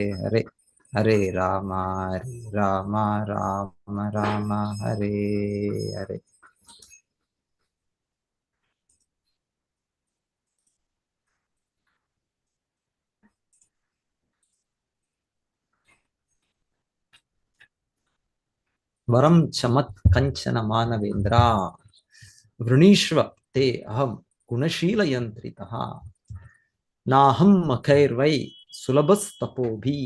हरे हरे राम राम राम हरे हरे. वरं चमत् कंचन मानवेन्द्र वृणीष्व ते अहं गुणशीलयन्त्रितः नाहं मखैर्वै सुलभस्तपोभि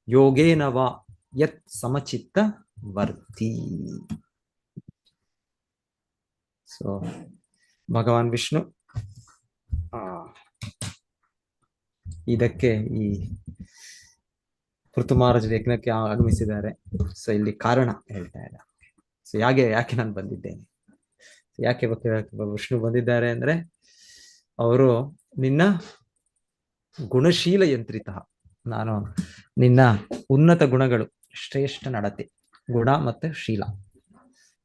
योगेन वा यत् समचित्त वर्ति. ಸೊ ಭಗವಾನ್ ವಿಷ್ಣು ಇದಕ್ಕೆ ಈ ಋತುಮಹಾರಾಜ ಯಜ್ಞಕ್ಕೆ ಆಗಮಿಸಿದ್ದಾರೆ. ಸೊ ಇಲ್ಲಿ ಕಾರಣ ಹೇಳ್ತಾ ಇದ್ದಾರೆ. ಸೊ ಯಾಕೆ ನಾನು ಬಂದಿದ್ದೇನೆ, ಯಾಕೆ ವಿಷ್ಣು ಬಂದಿದ್ದಾರೆ ಅಂದ್ರೆ ಅವರು ನಿನ್ನ ಗುಣಶೀಲ ಯಂತ್ರಿತ, ನಾನು ನಿನ್ನ ಉನ್ನತ ಗುಣಗಳು, ಶ್ರೇಷ್ಠ ನಡತೆ, ಗುಣ ಮತ್ತೆ ಶೀಲ.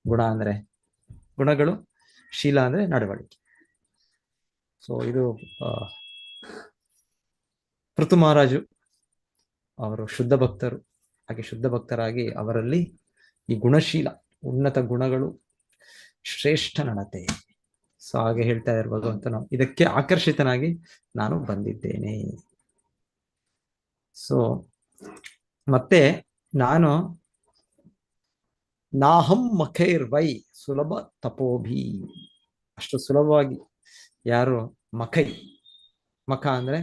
ಗುಣ ಅಂದ್ರೆ ಗುಣಗಳು, ಶೀಲ ಅಂದ್ರೆ ನಡವಳಿಕೆ. ಸೊ ಇದು ಪೃಥು ಮಹಾರಾಜು ಅವರು ಶುದ್ಧ ಭಕ್ತರು. ಹಾಗೆ ಶುದ್ಧ ಭಕ್ತರಾಗಿ ಅವರಲ್ಲಿ ಈ ಗುಣಶೀಲ, ಉನ್ನತ ಗುಣಗಳು, ಶ್ರೇಷ್ಠ ನಡತೆ. ಸೊ ಹಾಗೆ ಹೇಳ್ತಾ ಇದ್ದಾರೆ ಭಗವಂತನು, ಇದಕ್ಕೆ ಆಕರ್ಷಿತನಾಗಿ ನಾನು ಬಂದಿದ್ದೇನೆ. ಸೊ ಮತ್ತೆ ನಾನು ನಾಹಂ ಮಖೈರ್ ವೈ ಸುಲಭ ತಪೋಭಿ, ಅಷ್ಟು ಸುಲಭವಾಗಿ ಯಾರು ಮಖೈ, ಮಖ ಅಂದ್ರೆ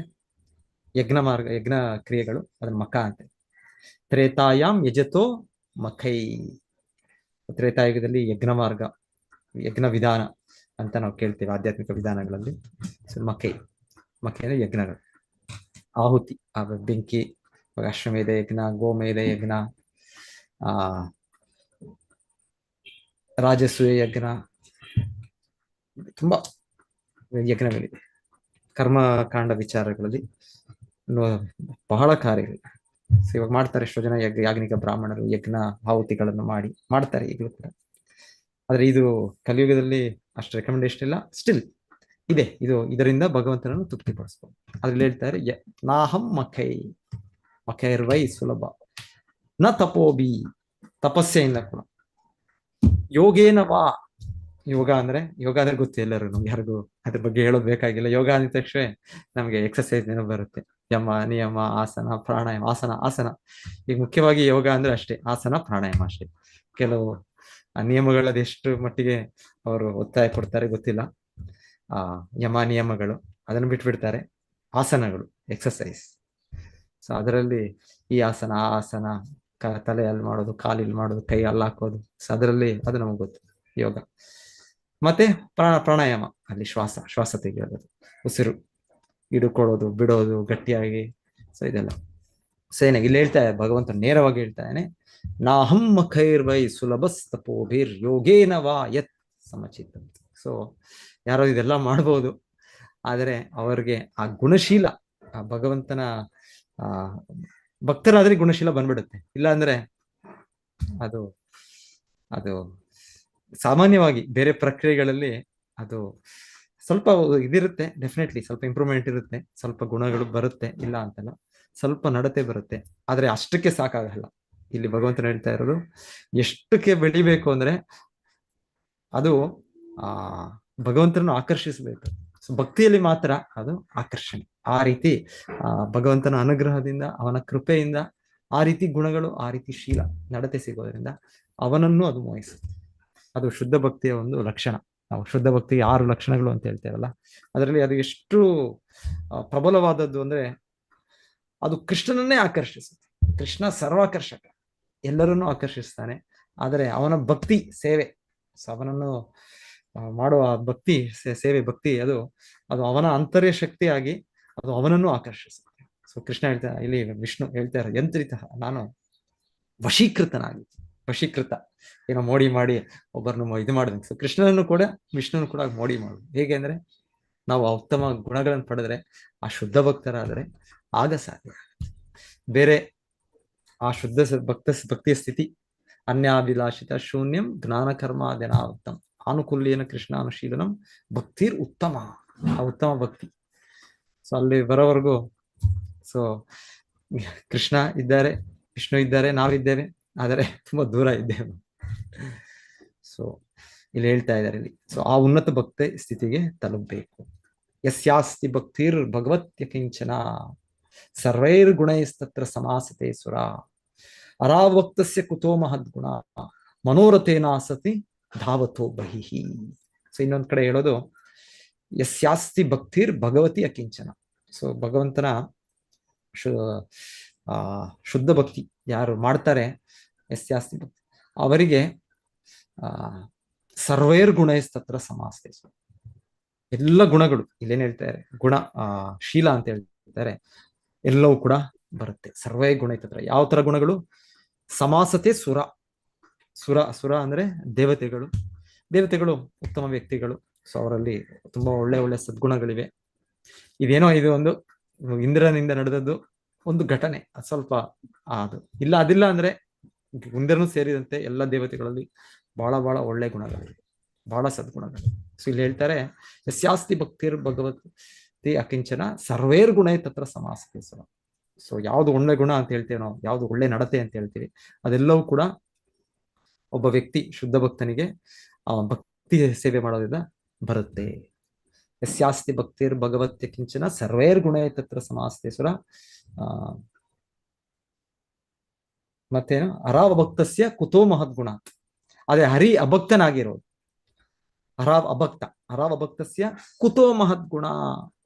ಯಜ್ಞ ಮಾರ್ಗ, ಯಜ್ಞ ಕ್ರಿಯೆಗಳು, ಅದನ್ನ ಮಖ ಅಂತ. ತ್ರೇತಾಯಾಮ್ ಯಜತೋ ಮಖೈ, ತ್ರೇತಾಯುಗದಲ್ಲಿ ಯಜ್ಞ ಮಾರ್ಗ, ಯಜ್ಞ ವಿಧಾನ ಅಂತ ನಾವು ಕೇಳ್ತೇವೆ ಆಧ್ಯಾತ್ಮಿಕ ವಿಧಾನಗಳಲ್ಲಿ. ಸೊ ಮಖೈ, ಮಖೈ ಅಂದ್ರೆ ಯಜ್ಞಗಳು, ಆಹುತಿ, ಬೆಂಕಿ, ಅಶ್ವಮೇಧ ಯಜ್ಞ, ಗೋಮೇಧ ಯಜ್ಞ, ರಾಜಸೂಯ ಯಜ್ಞ, ತುಂಬಾ ಯಜ್ಞಗಳಿವೆ. ಕರ್ಮಕಾಂಡ ವಿಚಾರಗಳಲ್ಲಿ ಬಹಳ ಕಾರ್ಯಗಳು. ಇವಾಗ ಮಾಡ್ತಾರೆ ಎಷ್ಟೋ ಜನ ಯಾಜ್ಞಿಕ ಬ್ರಾಹ್ಮಣರು ಯಜ್ಞ ಆಹುತಿಗಳನ್ನು ಮಾಡ್ತಾರೆ ಈಗಲೂ ಕೂಡ. ಆದ್ರೆ ಇದು ಕಲಿಯುಗದಲ್ಲಿ ಅಷ್ಟು ರೆಕಮೆಂಡೇಶನ್ ಇಲ್ಲ, ಸ್ಟಿಲ್ ಇದೆ. ಇದರಿಂದ ಭಗವಂತನನ್ನು ತೃಪ್ತಿಪಡಿಸ್ಬೋದು. ಅದ್ರಲ್ಲಿ ಹೇಳ್ತಾರೆ ನಾಹಂ ಮಖೈರ್ವೈ ಸುಲಭ ನ ತಪೋಬಿ, ತಪಸ್ಸೆಯಿಂದ ಕೂಡ, ಯೋಗೇನ ವಾ, ಯೋಗ ಅಂದ್ರೆ ಗೊತ್ತು ಎಲ್ಲರೂ, ನಮ್ಗೆ ಯಾರಿಗೂ ಅದ್ರ ಬಗ್ಗೆ ಹೇಳೋದು ಬೇಕಾಗಿಲ್ಲ. ಯೋಗ ಅಂದ ತಕ್ಷಣ ನಮ್ಗೆ ಎಕ್ಸರ್ಸೈಸ್ ನೆನಪು ಬರುತ್ತೆ. ಯಮ, ನಿಯಮ, ಆಸನ, ಪ್ರಾಣಾಯಾಮ. ಆಸನ ಈಗ ಮುಖ್ಯವಾಗಿ ಯೋಗ ಅಂದ್ರೆ ಅಷ್ಟೇ, ಆಸನ ಪ್ರಾಣಾಯಾಮ ಅಷ್ಟೇ. ಕೆಲವು ನಿಯಮಗಳದ್ದು ಎಷ್ಟು ಮಟ್ಟಿಗೆ ಅವರು ಒತ್ತಾಯ ಕೊಡ್ತಾರೆ ಗೊತ್ತಿಲ್ಲ. ಯಮ ನಿಯಮಗಳು ಅದನ್ನು ಬಿಟ್ಬಿಡ್ತಾರೆ. ಆಸನಗಳು, ಎಕ್ಸರ್ಸೈಸ್. ಸೊ ಅದರಲ್ಲಿ ಈ ಆಸನ, ಆ ಆಸನ, ತಲೆ ಅಲ್ಲಿ ಮಾಡೋದು, ಕಾಲಿಲ್ಲಿ ಮಾಡೋದು, ಕೈ ಅಲ್ಲಿ ಹಾಕೋದು, ಸೊ ಅದರಲ್ಲಿ ಅದು ನಮಗೆ ಗೊತ್ತು ಯೋಗ. ಮತ್ತೆ ಪ್ರಾಣಾಯಾಮ, ಅಲ್ಲಿ ಶ್ವಾಸ ತೆಗೆಯೋದು, ಉಸಿರು ಹಿಡ್ಕೊಳ್ಳೋದು, ಬಿಡೋದು ಗಟ್ಟಿಯಾಗಿ. ಸೊ ಇದೆಲ್ಲ ಸೇನೆ ಇಲ್ಲಿ ಹೇಳ್ತಾ ಭಗವಂತ ನೇರವಾಗಿ ಹೇಳ್ತಾನೆ, ನಾಹಂ ಮಖೈರ್ವೈ ಸುಲಭಸ್ತಪೋಭಿರ್ ಯೋಗೇನ ವಾ ಯತ್ ಸಮಚಿತ್ತ. ಸೊ ಯಾರೋ ಇದೆಲ್ಲ ಮಾಡ್ಬೋದು, ಆದರೆ ಅವರಿಗೆ ಆ ಗುಣಶೀಲ, ಆ ಭಗವಂತನ ಭಕ್ತರಾದ್ರೆ ಗುಣಶೀಲ ಬಂದ್ಬಿಡುತ್ತೆ. ಇಲ್ಲ ಅಂದ್ರೆ ಅದು ಸಾಮಾನ್ಯವಾಗಿ ಬೇರೆ ಪ್ರಕ್ರಿಯೆಗಳಲ್ಲಿ ಅದು ಸ್ವಲ್ಪ ಇದಿರುತ್ತೆ, ಡೆಫಿನೆಟ್ಲಿ ಸ್ವಲ್ಪ ಇಂಪ್ರೂವ್ಮೆಂಟ್ ಇರುತ್ತೆ, ಸ್ವಲ್ಪ ಗುಣಗಳು ಬರುತ್ತೆ, ಇಲ್ಲ ಅಂತಲ್ಲ, ಸ್ವಲ್ಪ ನಡತೆ ಬರುತ್ತೆ. ಆದ್ರೆ ಅಷ್ಟಕ್ಕೆ ಸಾಕಾಗಲ್ಲ. ಇಲ್ಲಿ ಭಗವಂತನ ಹೇಳ್ತಾ ಇರೋದು, ಎಷ್ಟಕ್ಕೆ ಬೆಳಿಬೇಕು ಅಂದ್ರೆ ಅದು ಭಗವಂತನನ್ನು ಆಕರ್ಷಿಸಬೇಕು. ಸೊ ಭಕ್ತಿಯಲ್ಲಿ ಮಾತ್ರ ಅದು ಆಕರ್ಷಣೆ. ಆ ರೀತಿ ಭಗವಂತನ ಅನುಗ್ರಹದಿಂದ, ಅವನ ಕೃಪೆಯಿಂದ ಆ ರೀತಿ ಗುಣಗಳು, ಆ ರೀತಿ ಶೀಲ ನಡತೆ ಸಿಗೋದ್ರಿಂದ ಅವನನ್ನು ಅದು ಮೋಹಿಸುತ್ತೆ. ಅದು ಶುದ್ಧ ಭಕ್ತಿಯ ಒಂದು ಲಕ್ಷಣ. ನಾವು ಶುದ್ಧ ಭಕ್ತಿಗೆ 6 ಲಕ್ಷಣಗಳು ಅಂತ ಹೇಳ್ತೇವಲ್ಲ, ಅದರಲ್ಲಿ ಅದು ಎಷ್ಟು ಪ್ರಬಲವಾದದ್ದು ಅಂದ್ರೆ ಅದು ಕೃಷ್ಣನನ್ನೇ ಆಕರ್ಷಿಸುತ್ತೆ. ಕೃಷ್ಣ ಸರ್ವಾಕರ್ಷಕ, ಎಲ್ಲರನ್ನೂ ಆಕರ್ಷಿಸ್ತಾನೆ. ಆದರೆ ಅವನ ಭಕ್ತಿ ಸೇವೆ, ಅವನನ್ನು ಮಾಡುವ ಭಕ್ತಿ ಸೇವೆ, ಭಕ್ತಿ ಅದು ಅವನ ಅಂತರ್ಯ ಶಕ್ತಿಯಾಗಿ ಅದು ಅವನನ್ನು ಆಕರ್ಷಿಸುತ್ತೆ. ಸೊ ಕೃಷ್ಣ ಹೇಳ್ತಾರೆ, ಇಲ್ಲಿ ವಿಷ್ಣು ಹೇಳ್ತಾರೆ, ಯಂತ್ರಿತ, ನಾನು ವಶೀಕೃತ, ಏನೋ ಮೋಡಿ ಮಾಡಿ ಒಬ್ಬರನ್ನು ಇದು ಮಾಡಿದಂಗೆ. ಸೊ ಕೃಷ್ಣನನ್ನು ಕೂಡ, ವಿಷ್ಣುವನ್ನು ಕೂಡ ಮೋಡಿ ಮಾಡುದು. ಹೇಗೆ ಅಂದ್ರೆ ನಾವು ಉತ್ತಮ ಗುಣಗಳನ್ನು ಪಡೆದ್ರೆ, ಆ ಶುದ್ಧ ಭಕ್ತರಾದರೆ ಆಗ ಸಾಧ್ಯ. ಬೇರೆ ಆ ಶುದ್ಧ ಭಕ್ತಿಯ ಸ್ಥಿತಿ ಅನ್ಯಾಭಿಲಾಷಿತ ಶೂನ್ಯಂ ಜ್ಞಾನ ಕರ್ಮಾದನಾವತ್ತಂ ಆನುಕೂಲ್ಯನ ಕೃಷ್ಣಾನುಶೀಲನಂ ಭಕ್ತಿರ್ ಉತ್ತಮ, ಆ ಉತ್ತಮ ಭಕ್ತಿ. ಸೊ ಅಲ್ಲಿ ಬರೋವರೆಗೂ ಸೊ ಕೃಷ್ಣ ಇದ್ದಾರೆ, ವಿಷ್ಣು ಇದ್ದಾರೆ, ನಾವಿದ್ದೇವೆ, ಆದರೆ ತುಂಬಾ ದೂರ ಇದ್ದೇವೆ. ಸೊ ಇಲ್ಲಿ ಹೇಳ್ತಾ ಇದ್ದಾರೆ ಇಲ್ಲಿ. ಸೊ ಆ ಉನ್ನತ ಭಕ್ತಿ ಸ್ಥಿತಿಗೆ ತಲುಪಬೇಕು. ಯಸ್ಯಾಸ್ತಿ ಭಕ್ತಿರ್ ಭಗವತ್ಯ ಕಿಂಚನ ಸರ್ವೈರ್ ಗುಣೈಸ್ತತ್ರ ಸಮಾಸತೆ ಸುರ ಅರಾವಕ್ತಸ್ಯ ಕುತೋ ಮಹದ್ಗುಣ ಮನೋರಥೇನಾಸತಿ ಧಾವತೋ ಬಹಿಹಿ. ಸೊ ಇನ್ನೊಂದ್ ಕಡೆ ಹೇಳೋದು ಯಸ್ಯಾಸ್ತಿ ಭಕ್ತಿರ್ ಭಗವತಿ ಅಕಿಂಚನ. ಸೊ ಭಗವಂತನ ಶುದ್ಧ ಭಕ್ತಿ ಯಾರು ಮಾಡ್ತಾರೆ, ಯಸ್ಯಾಸ್ತಿ ಭಕ್ತಿ, ಅವರಿಗೆ ಸರ್ವೈರ್ ಗುಣೈಸ್ತತ್ರ ಸಮಾಸತೆ. ಎಲ್ಲ ಗುಣಗಳು ಇಲ್ಲೇನ್ ಹೇಳ್ತಾರೆ, ಗುಣ ಶೀಲ ಅಂತ ಹೇಳ್ತಾರೆ, ಎಲ್ಲವೂ ಕೂಡ ಬರುತ್ತೆ. ಸರ್ವೇ ಗುಣ ಇತ್ತತ್ರ. ಯಾವ ತರ ಗುಣಗಳು? ಸಮಾಸತೆ ಸುರ. ಸುರ ಅಂದ್ರೆ ದೇವತೆಗಳು. ದೇವತೆಗಳು ಉತ್ತಮ ವ್ಯಕ್ತಿಗಳು. ಸೊ ಅವರಲ್ಲಿ ತುಂಬಾ ಒಳ್ಳೆ ಒಳ್ಳೆ ಸದ್ಗುಣಗಳಿವೆ. ಇದೇನೋ ಇದು ಒಂದು ಇಂದ್ರನಿಂದ ನಡೆದದ್ದು ಒಂದು ಘಟನೆ, ಸ್ವಲ್ಪ ಅದು ಇಲ್ಲ ಅದಿಲ್ಲ ಅಂದ್ರೆ ಇಂದ್ರನು ಸೇರಿದಂತೆ ಎಲ್ಲ ದೇವತೆಗಳಲ್ಲಿ ಬಹಳ ಬಹಳ ಒಳ್ಳೆ ಗುಣಗಳಿವೆ, ಬಹಳ ಸದ್ಗುಣಗಳು. ಸೊ ಇಲ್ಲಿ ಹೇಳ್ತಾರೆ ಯಸ್ಯಾಸ್ತಿ ಭಕ್ತಿರ್ ಭಗವತಿ ಅಕಿಂಚನ ಸರ್ವೇರ್ ಗುಣ ತತ್ರ ಸಮಾಸತೆ ಸುರ. ಸೊ ಯಾವ್ದು ಒಳ್ಳೆ ಗುಣ ಅಂತ ಹೇಳ್ತೇವೆ ನಾವು, ಯಾವ್ದು ಒಳ್ಳೆ ನಡತೆ ಅಂತ ಹೇಳ್ತೀವಿ, ಅದೆಲ್ಲವೂ ಕೂಡ ಒಬ್ಬ ವ್ಯಕ್ತಿ ಶುದ್ಧ ಭಕ್ತನಿಗೆ ಭಕ್ತಿ ಸೇವೆ ಮಾಡೋದ್ರಿಂದ ಬರುತ್ತೆ. ಯಸ್ಯಾಸ್ತಿ ಭಕ್ತಿರ್ ಭಗವತ್ಯ ಕಿಂಚನ ಸರ್ವೇರ್ ಗುಣ ತತ್ರ ಸಮಾಸತೆ ಸುರ. ಮತ್ತೇನು? ಅರಾವ ಭಕ್ತಸ್ಯ ಕುತೋ ಮಹದ್ಗುಣ. ಅದೇ ಹರಿ ಅಭಕ್ತನಾಗಿರೋದು ಅರಾವ ಭಕ್ತಸ್ಯ ಕುತೋ ಮಹದ್ಗುಣ.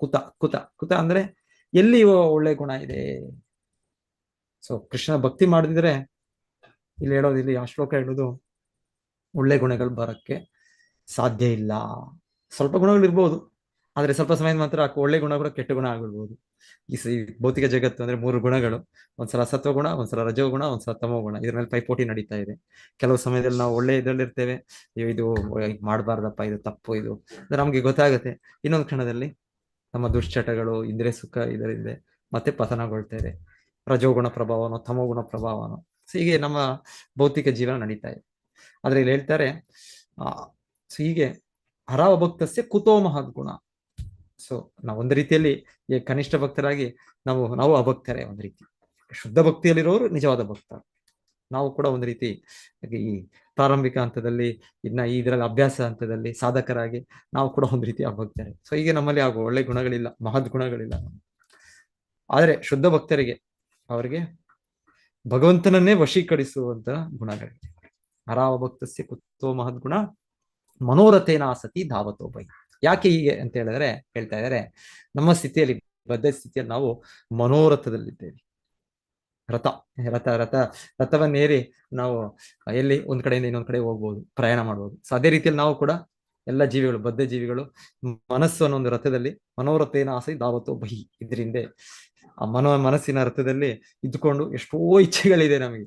ಕುತ ಕುತ ಕುತ ಅಂದ್ರೆ ಎಲ್ಲಿ ಒಳ್ಳೆ ಗುಣ ಇದೆ. ಸೊ ಕೃಷ್ಣ ಭಕ್ತಿ ಮಾಡಿದ್ರೆ ಇಲ್ಲಿ ಹೇಳೋದು, ಇಲ್ಲಿ ಆ ಶ್ಲೋಕ ಹೇಳೋದು ಒಳ್ಳೆ ಗುಣಗಳು ಬರಕ್ಕೆ ಸಾಧ್ಯ ಇಲ್ಲ. ಸ್ವಲ್ಪ ಗುಣಗಳು ಇರ್ಬೋದು, ಆದ್ರೆ ಸ್ವಲ್ಪ ಸಮಯದ ಮಾತ್ರ ಒಳ್ಳೆ ಗುಣ ಕೂಡ ಕೆಟ್ಟ ಗುಣ ಆಗ್ಬಿಡ್ಬೋದು. ಈ ಭೌತಿಕ ಜಗತ್ತು ಅಂದ್ರೆ 3 ಗುಣಗಳು, ಒಂದ್ಸಲ ಸತ್ವಗುಣ, ಒಂದ್ಸಲ ರಜೋಗುಣ, ಒಂದ್ಸಲ ತಮೋಗುಣ. ಇದ್ರ ಮೇಲೆ ಪೈಪೋಟಿ ನಡೀತಾ ಇದೆ. ಕೆಲವು ಸಮಯದಲ್ಲಿ ನಾವು ಒಳ್ಳೆ ಇದ್ರಲ್ಲಿ ಇರ್ತೇವೆ, ಇದು ಮಾಡಬಾರ್ದಪ್ಪ, ಇದು ತಪ್ಪು, ಇದು ನಮ್ಗೆ ಗೊತ್ತಾಗುತ್ತೆ. ಇನ್ನೊಂದು ಕ್ಷಣದಲ್ಲಿ ನಮ್ಮ ದುಶ್ಚಟಗಳು, ಇಂದ್ರಿಯ ಸುಖ ಇದರಿಂದ ಮತ್ತೆ ಪತನಗೊಳ್ತೇವೆ. ರಜೋಗುಣ ಪ್ರಭಾವನೋ ತಮೋಗುಣ ಪ್ರಭಾವನೋ. ಸೊ ಹೀಗೆ ನಮ್ಮ ಭೌತಿಕ ಜೀವನ ನಡೀತಾ ಇದೆ. ಆದ್ರೆ ಇಲ್ಲಿ ಹೇಳ್ತಾರೆ ಸೊ ಹೀಗೆ ಹರಾವ ಭಕ್ತಸ್ಯ ಕುತೋ ಮಹದ್ಗುಣ. ಸೊ ನಾವು ಒಂದು ರೀತಿಯಲ್ಲಿ ಕನಿಷ್ಠ ಭಕ್ತರಾಗಿ ನಾವು ಅಭಕ್ತರೇ. ಒಂದು ರೀತಿ ಶುದ್ಧ ಭಕ್ತಿಯಲ್ಲಿರೋರು ನಿಜವಾದ ಭಕ್ತ. ನಾವು ಕೂಡ ಒಂದು ರೀತಿ ಈ ಪ್ರಾರಂಭಿಕ ಹಂತದಲ್ಲಿ, ಇನ್ನ ಇದರಲ್ಲಿ ಅಭ್ಯಾಸ ಹಂತದಲ್ಲಿ ಸಾಧಕರಾಗಿ ನಾವು ಕೂಡ ಒಂದು ರೀತಿ ಅಭಕ್ತರೇ. ಸೊ ಹೀಗೆ ನಮ್ಮಲ್ಲಿ ಆಗುವ ಒಳ್ಳೆ ಗುಣಗಳಿಲ್ಲ, ಮಹದ್ ಗುಣಗಳಿಲ್ಲ. ಆದ್ರೆ ಶುದ್ಧ ಭಕ್ತರಿಗೆ ಅವರಿಗೆ ಭಗವಂತನನ್ನೇ ವಶೀಕರಿಸುವಂತ ಗುಣಗಳಿವೆ. ಹರಾವ ಭಕ್ತಸ್ಯ ಕುತೋ ಮಹದ್ಗುಣ ಮನೋರಥೇನಾಸತಿ ಧಾವತೋ ಬೈ. ಯಾಕೆ ಹೀಗೆ ಅಂತ ಹೇಳಿದ್ರೆ ಹೇಳ್ತಾ ಇದ್ದಾರೆ, ನಮ್ಮ ಸ್ಥಿತಿಯಲ್ಲಿ, ಬದ್ಧ ಸ್ಥಿತಿಯಲ್ಲಿ ನಾವು ಮನೋರಥದಲ್ಲಿದ್ದೇವೆ. ರಥವನ್ನೇರಿ ನಾವು ಎಲ್ಲಿ ಒಂದ್ ಕಡೆಯಿಂದ ಇನ್ನೊಂದ್ ಕಡೆ ಹೋಗ್ಬೋದು, ಪ್ರಯಾಣ ಮಾಡ್ಬೋದು. ಸೊ ಅದೇ ರೀತಿಯಲ್ಲಿ ನಾವು ಕೂಡ ಎಲ್ಲ ಜೀವಿಗಳು, ಬದ್ಧ ಜೀವಿಗಳು ಮನಸ್ಸು ಅನ್ನೋ ಒಂದು ರಥದಲ್ಲಿ ಮನೋರಥೇನ ಆಸೆ ಧಾವತೋ ಬಹಿ. ಇದರಿಂದ ಆ ಮನಸ್ಸಿನ ರಥದಲ್ಲಿ ಇದ್ದುಕೊಂಡು ಎಷ್ಟೋ ಇಚ್ಛೆಗಳಿದೆ ನಮಗೆ,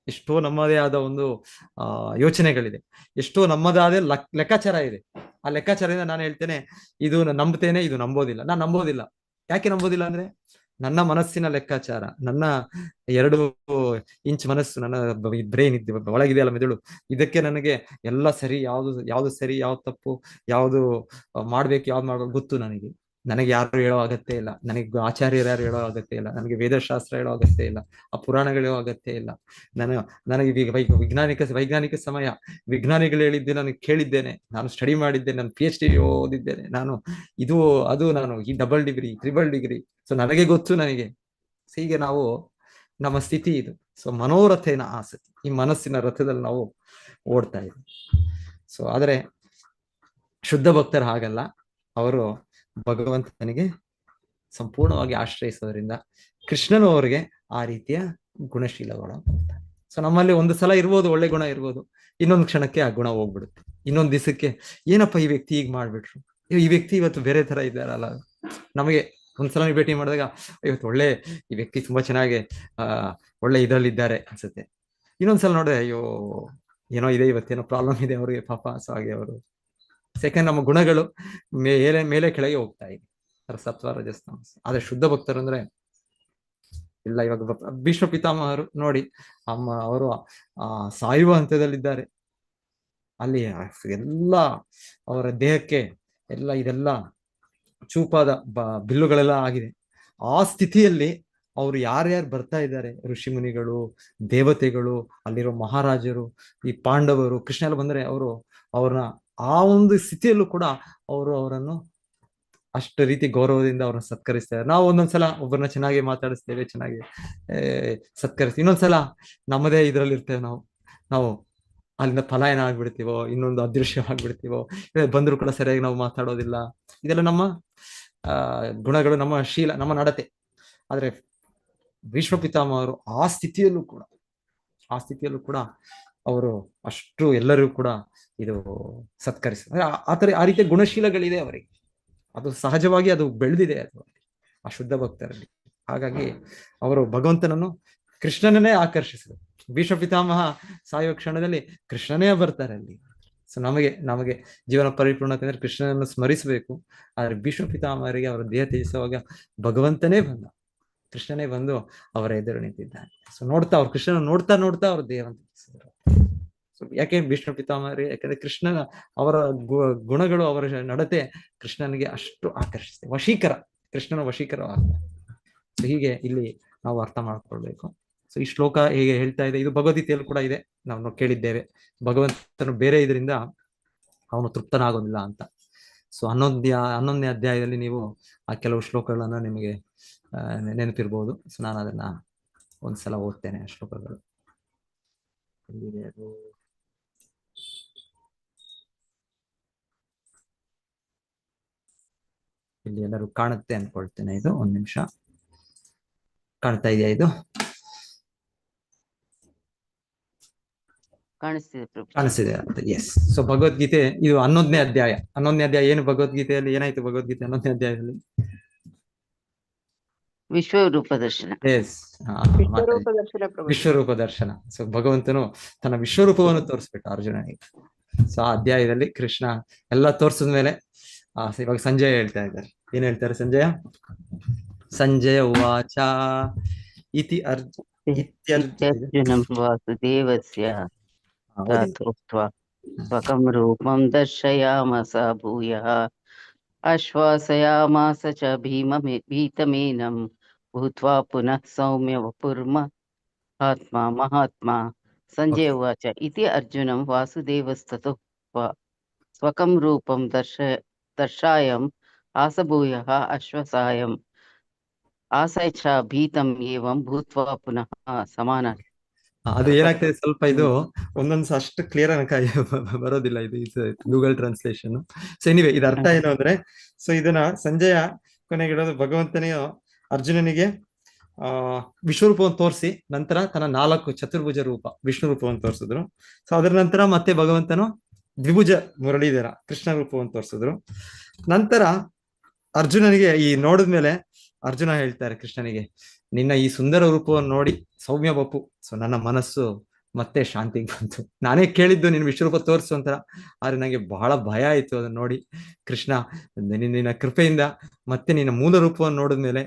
ಎಷ್ಟೋ ನಮ್ಮದೇ ಆದ ಒಂದು ಯೋಚನೆಗಳಿದೆ, ಎಷ್ಟೋ ನಮ್ಮದೇ ಆದ ಲೆಕ್ಕಾಚಾರ ಇದೆ. ಆ ಲೆಕ್ಕಾಚಾರದಿಂದ ನಾನು ಹೇಳ್ತೇನೆ, ಇದು ನಂಬ್ತೇನೆ, ಇದು ನಂಬೋದಿಲ್ಲ. ನಾನು ನಂಬೋದಿಲ್ಲ. ಯಾಕೆ ನಂಬೋದಿಲ್ಲ ಅಂದ್ರೆ ನನ್ನ ಮನಸ್ಸಿನ ಲೆಕ್ಕಾಚಾರ, ನನ್ನ 2 ಇಂಚ್ ಮನಸ್ಸು, ನನ್ನ ಬ್ರೈನ್ ಇದ್ದ ಒಳಗಿದೆಯಲ್ಲ ಮೆದುಳು, ಇದಕ್ಕೆ ನನಗೆ ಎಲ್ಲ ಸರಿ, ಯಾವ್ದು ಸರಿ, ಯಾವ್ದು ತಪ್ಪು, ಯಾವ್ದು ಮಾಡ್ಬೇಕು, ಯಾವ್ದು ಮಾಡ್ಬೇಕು ಗೊತ್ತು ನನಗೆ. ನನಗೆ ಯಾರು ಹೇಳೋ ಅಗತ್ಯ ಇಲ್ಲ, ನನಗೆ ಆಚಾರ್ಯರು ಯಾರು ಹೇಳೋ ಅಗತ್ಯ ಇಲ್ಲ, ನನಗೆ ವೇದಶಾಸ್ತ್ರ ಹೇಳೋ ಅಗತ್ಯ ಇಲ್ಲ, ಆ ಪುರಾಣಗಳು ಹೇಳೋ ಅಗತ್ಯ ಇಲ್ಲ. ನನಗೆ ವೈಜ್ಞಾನಿಕ ಸಮಯ, ವಿಜ್ಞಾನಿಗಳು ಹೇಳಿದ್ದೆ ನಾನು ಕೇಳಿದ್ದೇನೆ, ನಾನು ಸ್ಟಡಿ ಮಾಡಿದ್ದೇನೆ, ನಾನು PhD ಓದಿದ್ದೇನೆ, ನಾನು ನಾನು ಈ double degree, triple degree. So ನನಗೆ ಗೊತ್ತು ನನಗೆ. ಹೀಗೆ ನಾವು ನಮ್ಮ ಸ್ಥಿತಿ ಇದು. ಸೊ ಮನೋರಥೇನ ಆಸಕ್ತಿ, ಈ ಮನಸ್ಸಿನ ರಥದಲ್ಲಿ ನಾವು ಓಡ್ತಾ ಇದ್ದೀವಿ. ಸೊ ಆದ್ರೆ ಶುದ್ಧ ಭಕ್ತರು ಹಾಗಲ್ಲ. ಅವರು ಭಗವಂತನಿಗೆ ಸಂಪೂರ್ಣವಾಗಿ ಆಶ್ರಯಿಸೋದ್ರಿಂದ ಕೃಷ್ಣನು ಅವರಿಗೆ ಆ ರೀತಿಯ ಗುಣಶೀಲಗಳು ಕೊಡ್ತಾನೆ. ಸೊ ನಮ್ಮಲ್ಲಿ ಒಂದು ಸಲ ಇರ್ಬೋದು, ಒಳ್ಳೆ ಗುಣ ಇರ್ಬೋದು, ಇನ್ನೊಂದು ಕ್ಷಣಕ್ಕೆ ಆ ಗುಣ ಹೋಗ್ಬಿಡುತ್ತೆ. ಇನ್ನೊಂದು ದಿವಸಕ್ಕೆ ಏನಪ್ಪ ಈ ವ್ಯಕ್ತಿ ಈಗ ಮಾಡ್ಬಿಟ್ರು, ಈ ವ್ಯಕ್ತಿ ಇವತ್ತು ಬೇರೆ ತರ ಇದ್ದಾರಲ್ಲ. ನಮಗೆ ಒಂದ್ಸಲ ಭೇಟಿ ಮಾಡಿದಾಗ ಇವತ್ತು ಈ ವ್ಯಕ್ತಿ ತುಂಬಾ ಚೆನ್ನಾಗಿ ಒಳ್ಳೆ ಇದ್ರಲ್ಲಿ ಇದ್ದಾರೆ ಅನ್ಸುತ್ತೆ. ಇನ್ನೊಂದ್ಸಲ ನೋಡಿದ್ರೆ ಅಯ್ಯೋ ಏನೋ ಇದೆ, ಇವತ್ತೇನೋ ಪ್ರಾಬ್ಲಮ್ ಇದೆ ಅವ್ರಿಗೆ ಪಾಪ. ಸೊ ಹಾಗೆ ಅವರು ಸೆಕೆಂಡ್ ನಮ್ಮ ಗುಣಗಳು ಮೇಲೆ ಕೆಳಗೆ ಹೋಗ್ತಾ ಇದೆ, ಸತ್ವ ರಜಸ್ತಮ. ಆದ್ರೆ ಶುದ್ಧ ಭಕ್ತರು ಅಂದ್ರೆ ಇಲ್ಲ. ಇವಾಗ ಭೀಷ್ಮ ಪಿತಾಮಹರು ನೋಡಿ, ಅವರು ಸಾಯುವ ಹಂತದಲ್ಲಿದ್ದಾರೆ. ಅಲ್ಲಿ ಎಲ್ಲ ಅವರ ದೇಹಕ್ಕೆ ಇದೆಲ್ಲ ಚೂಪಾದ ಬಿಲ್ಲುಗಳೆಲ್ಲ ಆಗಿದೆ. ಆ ಸ್ಥಿತಿಯಲ್ಲಿ ಅವರು ಯಾರ್ಯಾರು ಬರ್ತಾ ಇದ್ದಾರೆ, ಋಷಿ ಮುನಿಗಳು, ದೇವತೆಗಳು, ಅಲ್ಲಿರೋ ಮಹಾರಾಜರು, ಈ ಪಾಂಡವರು, ಕೃಷ್ಣ ಎಲ್ಲ ಬಂದ್ರೆ ಅವ್ರನ್ನ ಆ ಒಂದು ಸ್ಥಿತಿಯಲ್ಲೂ ಕೂಡ ಅವರನ್ನು ಅಷ್ಟು ರೀತಿ ಗೌರವದಿಂದ ಅವ್ರನ್ನ ಸತ್ಕರಿಸ್ತಾರೆ. ನಾವು ಒಂದೊಂದ್ಸಲ ಒಬ್ಬರನ್ನ ಚೆನ್ನಾಗಿ ಮಾತಾಡಿಸ್ತೇವೆ, ಚೆನ್ನಾಗಿ ಸತ್ಕರಿಸ್ತೀವಿ. ಇನ್ನೊಂದ್ಸಲ ನಮ್ಮದೇ ಇದ್ರಲ್ಲಿ ಇರ್ತೇವೆ, ನಾವು ಅಲ್ಲಿಂದ ಪಲಾಯನ ಆಗ್ಬಿಡ್ತೀವೋ, ಇನ್ನೊಂದು ಅದೃಶ್ಯ ಆಗ್ಬಿಡ್ತೀವೋ, ಬಂದ್ರು ಕೂಡ ಸರಿಯಾಗಿ ನಾವು ಮಾತಾಡೋದಿಲ್ಲ. ಇದೆಲ್ಲ ನಮ್ಮ ಗುಣಗಳು, ನಮ್ಮ ಶೀಲ, ನಮ್ಮ ನಡತೆ. ಆದ್ರೆ ಭೀಷ್ಮ ಪಿತಾಮಹರು ಆ ಸ್ಥಿತಿಯಲ್ಲೂ ಕೂಡ ಅವರು ಅಷ್ಟು ಎಲ್ಲರಿಗೂ ಕೂಡ ಇದು ಸತ್ಕರಿಸ್ತಾರೆ. ಆ ರೀತಿಯ ಗುಣಶೀಲಗಳಿದೆ ಅವರಿಗೆ, ಅದು ಸಹಜವಾಗಿ ಅದು ಬೆಳೆದಿದೆ ಅದು ಆ ಶುದ್ಧ ಭಕ್ತರಲ್ಲಿ. ಹಾಗಾಗಿ ಅವರು ಭಗವಂತನನ್ನು, ಕೃಷ್ಣನನ್ನೇ ಆಕರ್ಷಿಸಿದರು. ಭೀಷ್ಮ ಪಿತಾಮಹ ಸಾಯುವ ಕ್ಷಣದಲ್ಲಿ ಕೃಷ್ಣನೇ ಬರ್ತಾರೆ ಅಲ್ಲಿ. ಸೊ ನಮಗೆ ಜೀವನ ಪರಿಪೂರ್ಣತೆ ಅಂದ್ರೆ ಕೃಷ್ಣನನ್ನು ಸ್ಮರಿಸಬೇಕು. ಆದ್ರೆ ಭೀಷ್ಮ ಪಿತಾಮಹರಿಗೆ ಅವರ ದೇಹ ತ್ಯಜಿಸುವಾಗ ಕೃಷ್ಣನೇ ಬಂದು ಅವರ ಎದುರು ನಿಂತಿದ್ದಾನೆ. ಸೊ ಅವ್ರು ಕೃಷ್ಣನ ನೋಡ್ತಾ ಅವ್ರ ದೇಹವನ್ನು ತ್ಯಜಿಸಿದರು. ಸೊ ಯಾಕೆ ಭೀಷ್ಮ ಪಿತಾಮಹರಿಗೆ? ಯಾಕಂದ್ರೆ ಕೃಷ್ಣನ ಅವರ ಗುಣಗಳು, ಅವರ ನಡತೆ ಕೃಷ್ಣನಿಗೆ ಅಷ್ಟು ಆಕರ್ಷಿಸ್ತದೆ, ಕೃಷ್ಣನ ವಶೀಕರವಾಗ್ತದೆ. ಸೊ ಹೀಗೆ ಇಲ್ಲಿ ನಾವು ಅರ್ಥ ಮಾಡ್ಕೊಳ್ಬೇಕು. ಸೊ ಈ ಶ್ಲೋಕ ಹೇಗೆ ಹೇಳ್ತಾ ಇದೆ, ಇದು ಭಗವದ್ಗೀತೆಯಲ್ಲಿ ಕೂಡ ಇದೆ, ನಾವು ಕೇಳಿದ್ದೇವೆ. ಭಗವಂತನು ಬೇರೆ ಇದರಿಂದ ಅವನು ತೃಪ್ತನಾಗೋದಿಲ್ಲ ಅಂತ. ಸೊ 11ನೇ ಅಧ್ಯಾಯದಲ್ಲಿ ನೀವು ಆ ಕೆಲವು ಶ್ಲೋಕಗಳನ್ನ ನಿಮಗೆ ನೆನಪಿರ್ಬೋದು. ಸೊ ನಾನು ಅದನ್ನ ಒಂದ್ಸಲ ಓದ್ತೇನೆ. ಆ ಶ್ಲೋಕಗಳು ಎಲ್ಲಿದೆ ಅದು? ಇಲ್ಲಿ ಎಲ್ಲರೂ ಕಾಣುತ್ತೆ ಅನ್ಕೊಳ್ತೇನೆ. ಇದು ಒಂದ್ ನಿಮಿಷ, ಕಾಣ್ತಾ ಇದೆಯಾ? ಇದು ಕಾಣಿಸ್ತಿದೆ ಅಂತ. ಎಸ್. ಸೊ ಭಗವದ್ಗೀತೆ ಇದು 11ನೇ ಅಧ್ಯಾಯ. ಏನು ಭಗವದ್ಗೀತೆಯಲ್ಲಿ ಏನಾಯ್ತು? ಭಗವದ್ಗೀತೆ 11ನೇ ಅಧ್ಯಾಯದಲ್ಲಿ ವಿಶ್ವರೂಪ ದರ್ಶನ. ಎಸ್, ವಿಶ್ವರೂಪ ದರ್ಶನ. ಸೊ ಭಗವಂತನು ತನ್ನ ವಿಶ್ವರೂಪವನ್ನು ತೋರಿಸ್ಬಿಟ್ಟು ಅರ್ಜುನನಿಗೆ. ಸೊ ಆ ಅಧ್ಯಾಯದಲ್ಲಿ ಕೃಷ್ಣ ಎಲ್ಲ ತೋರಿಸಿದ್ಮೇಲೆ ಇವಾಗ ಸಂಜಯ ಹೇಳ್ತಾ ಇದ್ದಾರೆ. ಏನ್ ಹೇಳ್ತಾರೆ ಸಂಜಯ ಉವಾಚ ಇತಿ ಅರ್ಜುನಂ ವಾಸುದೇವಸ್ಯ ಸ್ವಕಂ ರೂಪಂ ದರ್ಶಯಾಮಾಸ ಭೂಯಃ ಆಶ್ವಾಸಯಾಮಾಸ ಚ ಭೀತಮೇನಂ ಭೂತ್ವಾ ಪುನಃ ಸೌಮ್ಯ ವಪುರ್ಮಹಾತ್ಮ ಮಹಾತ್ಮ. ಸಂಜಯ ಉವಾಚ ಇತಿ ಅರ್ಜುನಂ ವಾಸುದೇವಸ್ತತೋ ಸ್ವಕಂ ರೂಪಂ ದರ್ಶಾಯಂ ಆಸಭೂಯಃ ಆಶ್ವಾಸಾಯಂ ಆಸೈ ಚ ಭೀತಂ ಏವಂ ಭೂತ್ವಾ ಪುನಃ ಸಮಾನ. ಅದು ಏನಾಗ್ತದೆ, ಸ್ವಲ್ಪ ಇದು ಒಂದೊಂದು ಅಷ್ಟು ಕ್ಲಿಯರ್ ಬರೋದಿಲ್ಲ, ಇದು ಗೂಗಲ್ ಟ್ರಾನ್ಸ್ಲೇಷನ್. ಸೊ ಎನಿವೆ ಇದು ಅರ್ಥ ಏನು ಅಂದ್ರೆ, ಸೊ ಇದನ್ನ ಸಂಜಯ ಕೊನೆಗಿಡೋದು ಭಗವಂತನಿಗೆ ಅರ್ಜುನನಿಗೆ ವಿಶ್ವರೂಪವನ್ನು ತೋರಿಸಿ, ನಂತರ ತನ್ನ 4 ಚತುರ್ಭುಜ ರೂಪ ವಿಷ್ಣು ರೂಪವನ್ನು ತೋರಿಸಿದ್ರು. ಸೊ ಅದರ ನಂತರ ಮತ್ತೆ ಭಗವಂತನು ದ್ವಿಭುಜ ಮುರಳೀಧರ ಕೃಷ್ಣ ರೂಪವನ್ನು ತೋರಿಸಿದ್ರು. ನಂತರ ಅರ್ಜುನನಿಗೆ ಈ ನೋಡಿದ್ಮೇಲೆ ಅರ್ಜುನ ಹೇಳ್ತಾರೆ ಕೃಷ್ಣನಿಗೆ, ನಿನ್ನ ಈ ಸುಂದರ ರೂಪವನ್ನು ನೋಡಿ ಸೌಮ್ಯ ಬಪು, ಸೊ ನನ್ನ ಮನಸ್ಸು ಮತ್ತೆ ಶಾಂತಿಗೆ ಬಂತು. ನಾನೇ ಕೇಳಿದ್ದು ನಿನ್ನ ವಿಶ್ವರೂಪ ತೋರಿಸು ಅಂತ, ಆದ್ರೆ ನನಗೆ ಬಹಳ ಭಯ ಆಯ್ತು ಅದನ್ನ ನೋಡಿ. ಕೃಷ್ಣ, ನಿನ್ನ ಕೃಪೆಯಿಂದ ಮತ್ತೆ ನಿನ್ನ ಮೂಲ ರೂಪವನ್ನು ನೋಡಿದ್ಮೇಲೆ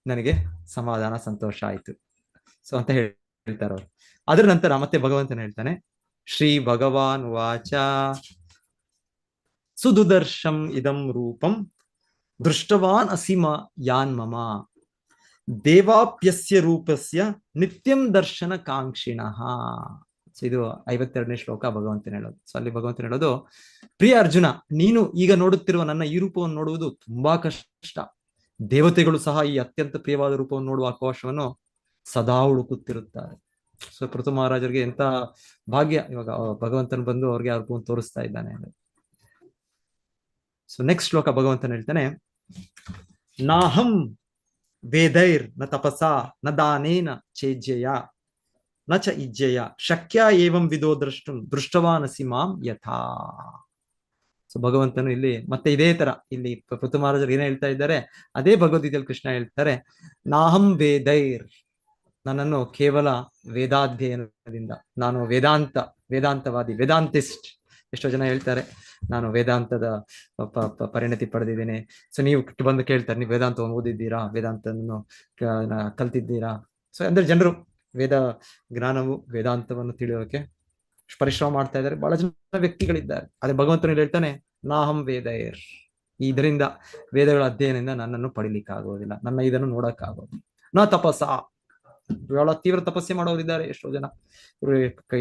ನನಗೆ ಸಮಾಧಾನ, ಸಂತೋಷ ಆಯ್ತು. ಸೊ ಅಂತ ಹೇಳ್ತಾರೆ ಅವರು. ಅದ್ರ ನಂತರ ಮತ್ತೆ ಭಗವಂತನ ಹೇಳ್ತಾನೆ, ಶ್ರೀ ಭಗವಾನ್ ವಾಚ ಸುದುದರ್ಶಂ ಇದಂ ರೂಪಂ ದೃಷ್ಟವಾನ್ ಅಸಿಮ ಯಾನ್ ಮಮ ದೇವಾಪ್ಯಸ್ಯ ರೂಪಸ್ಯ ನಿತ್ಯಂ ದರ್ಶನ ಕಾಂಕ್ಷಿಣಃ. ಇದು 52ನೇ ಶ್ಲೋಕ ಭಗವಂತನ ಹೇಳೋದು. ಸೊ ಅಲ್ಲಿ ಭಗವಂತನ ಹೇಳೋದು, ಪ್ರಿಯ ಅರ್ಜುನ, ನೀನು ಈಗ ನೋಡುತ್ತಿರುವ ನನ್ನ ಈ ರೂಪವನ್ನು ನೋಡುವುದು ತುಂಬಾ ಕಷ್ಟ. ದೇವತೆಗಳು ಸಹ ಈ ಅತ್ಯಂತ ಪ್ರಿಯವಾದ ರೂಪವನ್ನು ನೋಡುವ ಅವಕಾಶವನ್ನು ಸದಾ ಹುಡುಕುತ್ತಿರುತ್ತಾರೆ. ಸೊ ಪೃಥು ಮಹಾರಾಜರಿಗೆ ಎಂತ ಭಾಗ್ಯ, ಇವಾಗ ಭಗವಂತನ ಬಂದು ಅವ್ರಿಗೆ ಆ ರೂಪವನ್ನು ತೋರಿಸ್ತಾ ಇದ್ದಾನೆ. ಸೊ ನೆಕ್ಸ್ಟ್ ಶ್ಲೋಕ ಭಗವಂತನ ಹೇಳ್ತಾನೆ, ನಾಹಂ ವೇದೈರ್ ನ ತಪಸಾ ನ ದಾನೇನ ಚೇಜ್ಯಯ ನ ಚ ಇಜ್ಜಯ ಶಕ್ಯ ಏವಂ ವಿದೋ ದೃಷ್ಟವಾನಸಿ ಮಾಂ ಯಥಾ. ಸೊ ಭಗವಂತನು ಇಲ್ಲಿ ಮತ್ತೆ ಇದೇ ತರ ಇಲ್ಲಿ ಪೃಥು ಮಹಾರಾಜರು ಏನ್ ಹೇಳ್ತಾ ಇದ್ದಾರೆ, ಅದೇ ಭಗವದ್ಗೀತೆಯಲ್ಲಿ ಕೃಷ್ಣ ಹೇಳ್ತಾರೆ, ನಾಹಂ ವೇದೈರ್, ನನ್ನನ್ನು ಕೇವಲ ವೇದಾಧ್ಯಯನದಿಂದ, ನಾನು ವೇದಾಂತವಾದಿ, ವೇದಾಂತಿಸ್ಟ್. ಎಷ್ಟೋ ಜನ ಹೇಳ್ತಾರೆ ನಾನು ವೇದಾಂತದ ಪರಿಣತಿ ಪಡೆದಿದ್ದೇನೆ. ಸೊ ನೀವು ಬಂದು ಕೇಳ್ತಾರೆ, ನೀವು ವೇದಾಂತವನ್ನು ಓದಿದ್ದೀರಾ, ವೇದಾಂತವನ್ನು ಕಲ್ತಿದ್ದೀರಾ? ಸೊ ಅಂದ್ರೆ ಜನರು ವೇದ ಜ್ಞಾನವು ವೇದಾಂತವನ್ನು ತಿಳಿಯೋಕೆ ಪರಿಶ್ರಮ ಮಾಡ್ತಾ ಇದ್ದಾರೆ, ಬಹಳ ಜನ ವ್ಯಕ್ತಿಗಳಿದ್ದಾರೆ. ಅದೇ ಭಗವಂತನು ಹೇಳ್ತಾನೆ, ನಾಹಂ ವೇದೈರ್, ಇದರಿಂದ ವೇದಗಳ ಅಧ್ಯಯನದಿಂದ ನನ್ನನ್ನು ಪಡಿಲಿಕ್ಕಾಗೋದಿಲ್ಲ, ನನ್ನ ಇದನ್ನು ನೋಡಕ್ಕಾಗೋದಿಲ್ಲ. ನ ತಪಸ್ಸ. ಬಹಳ ತೀವ್ರ ತಪಸ್ಸೆ ಮಾಡೋರಿದ್ದಾರೆ ಎಷ್ಟೋ ಜನ.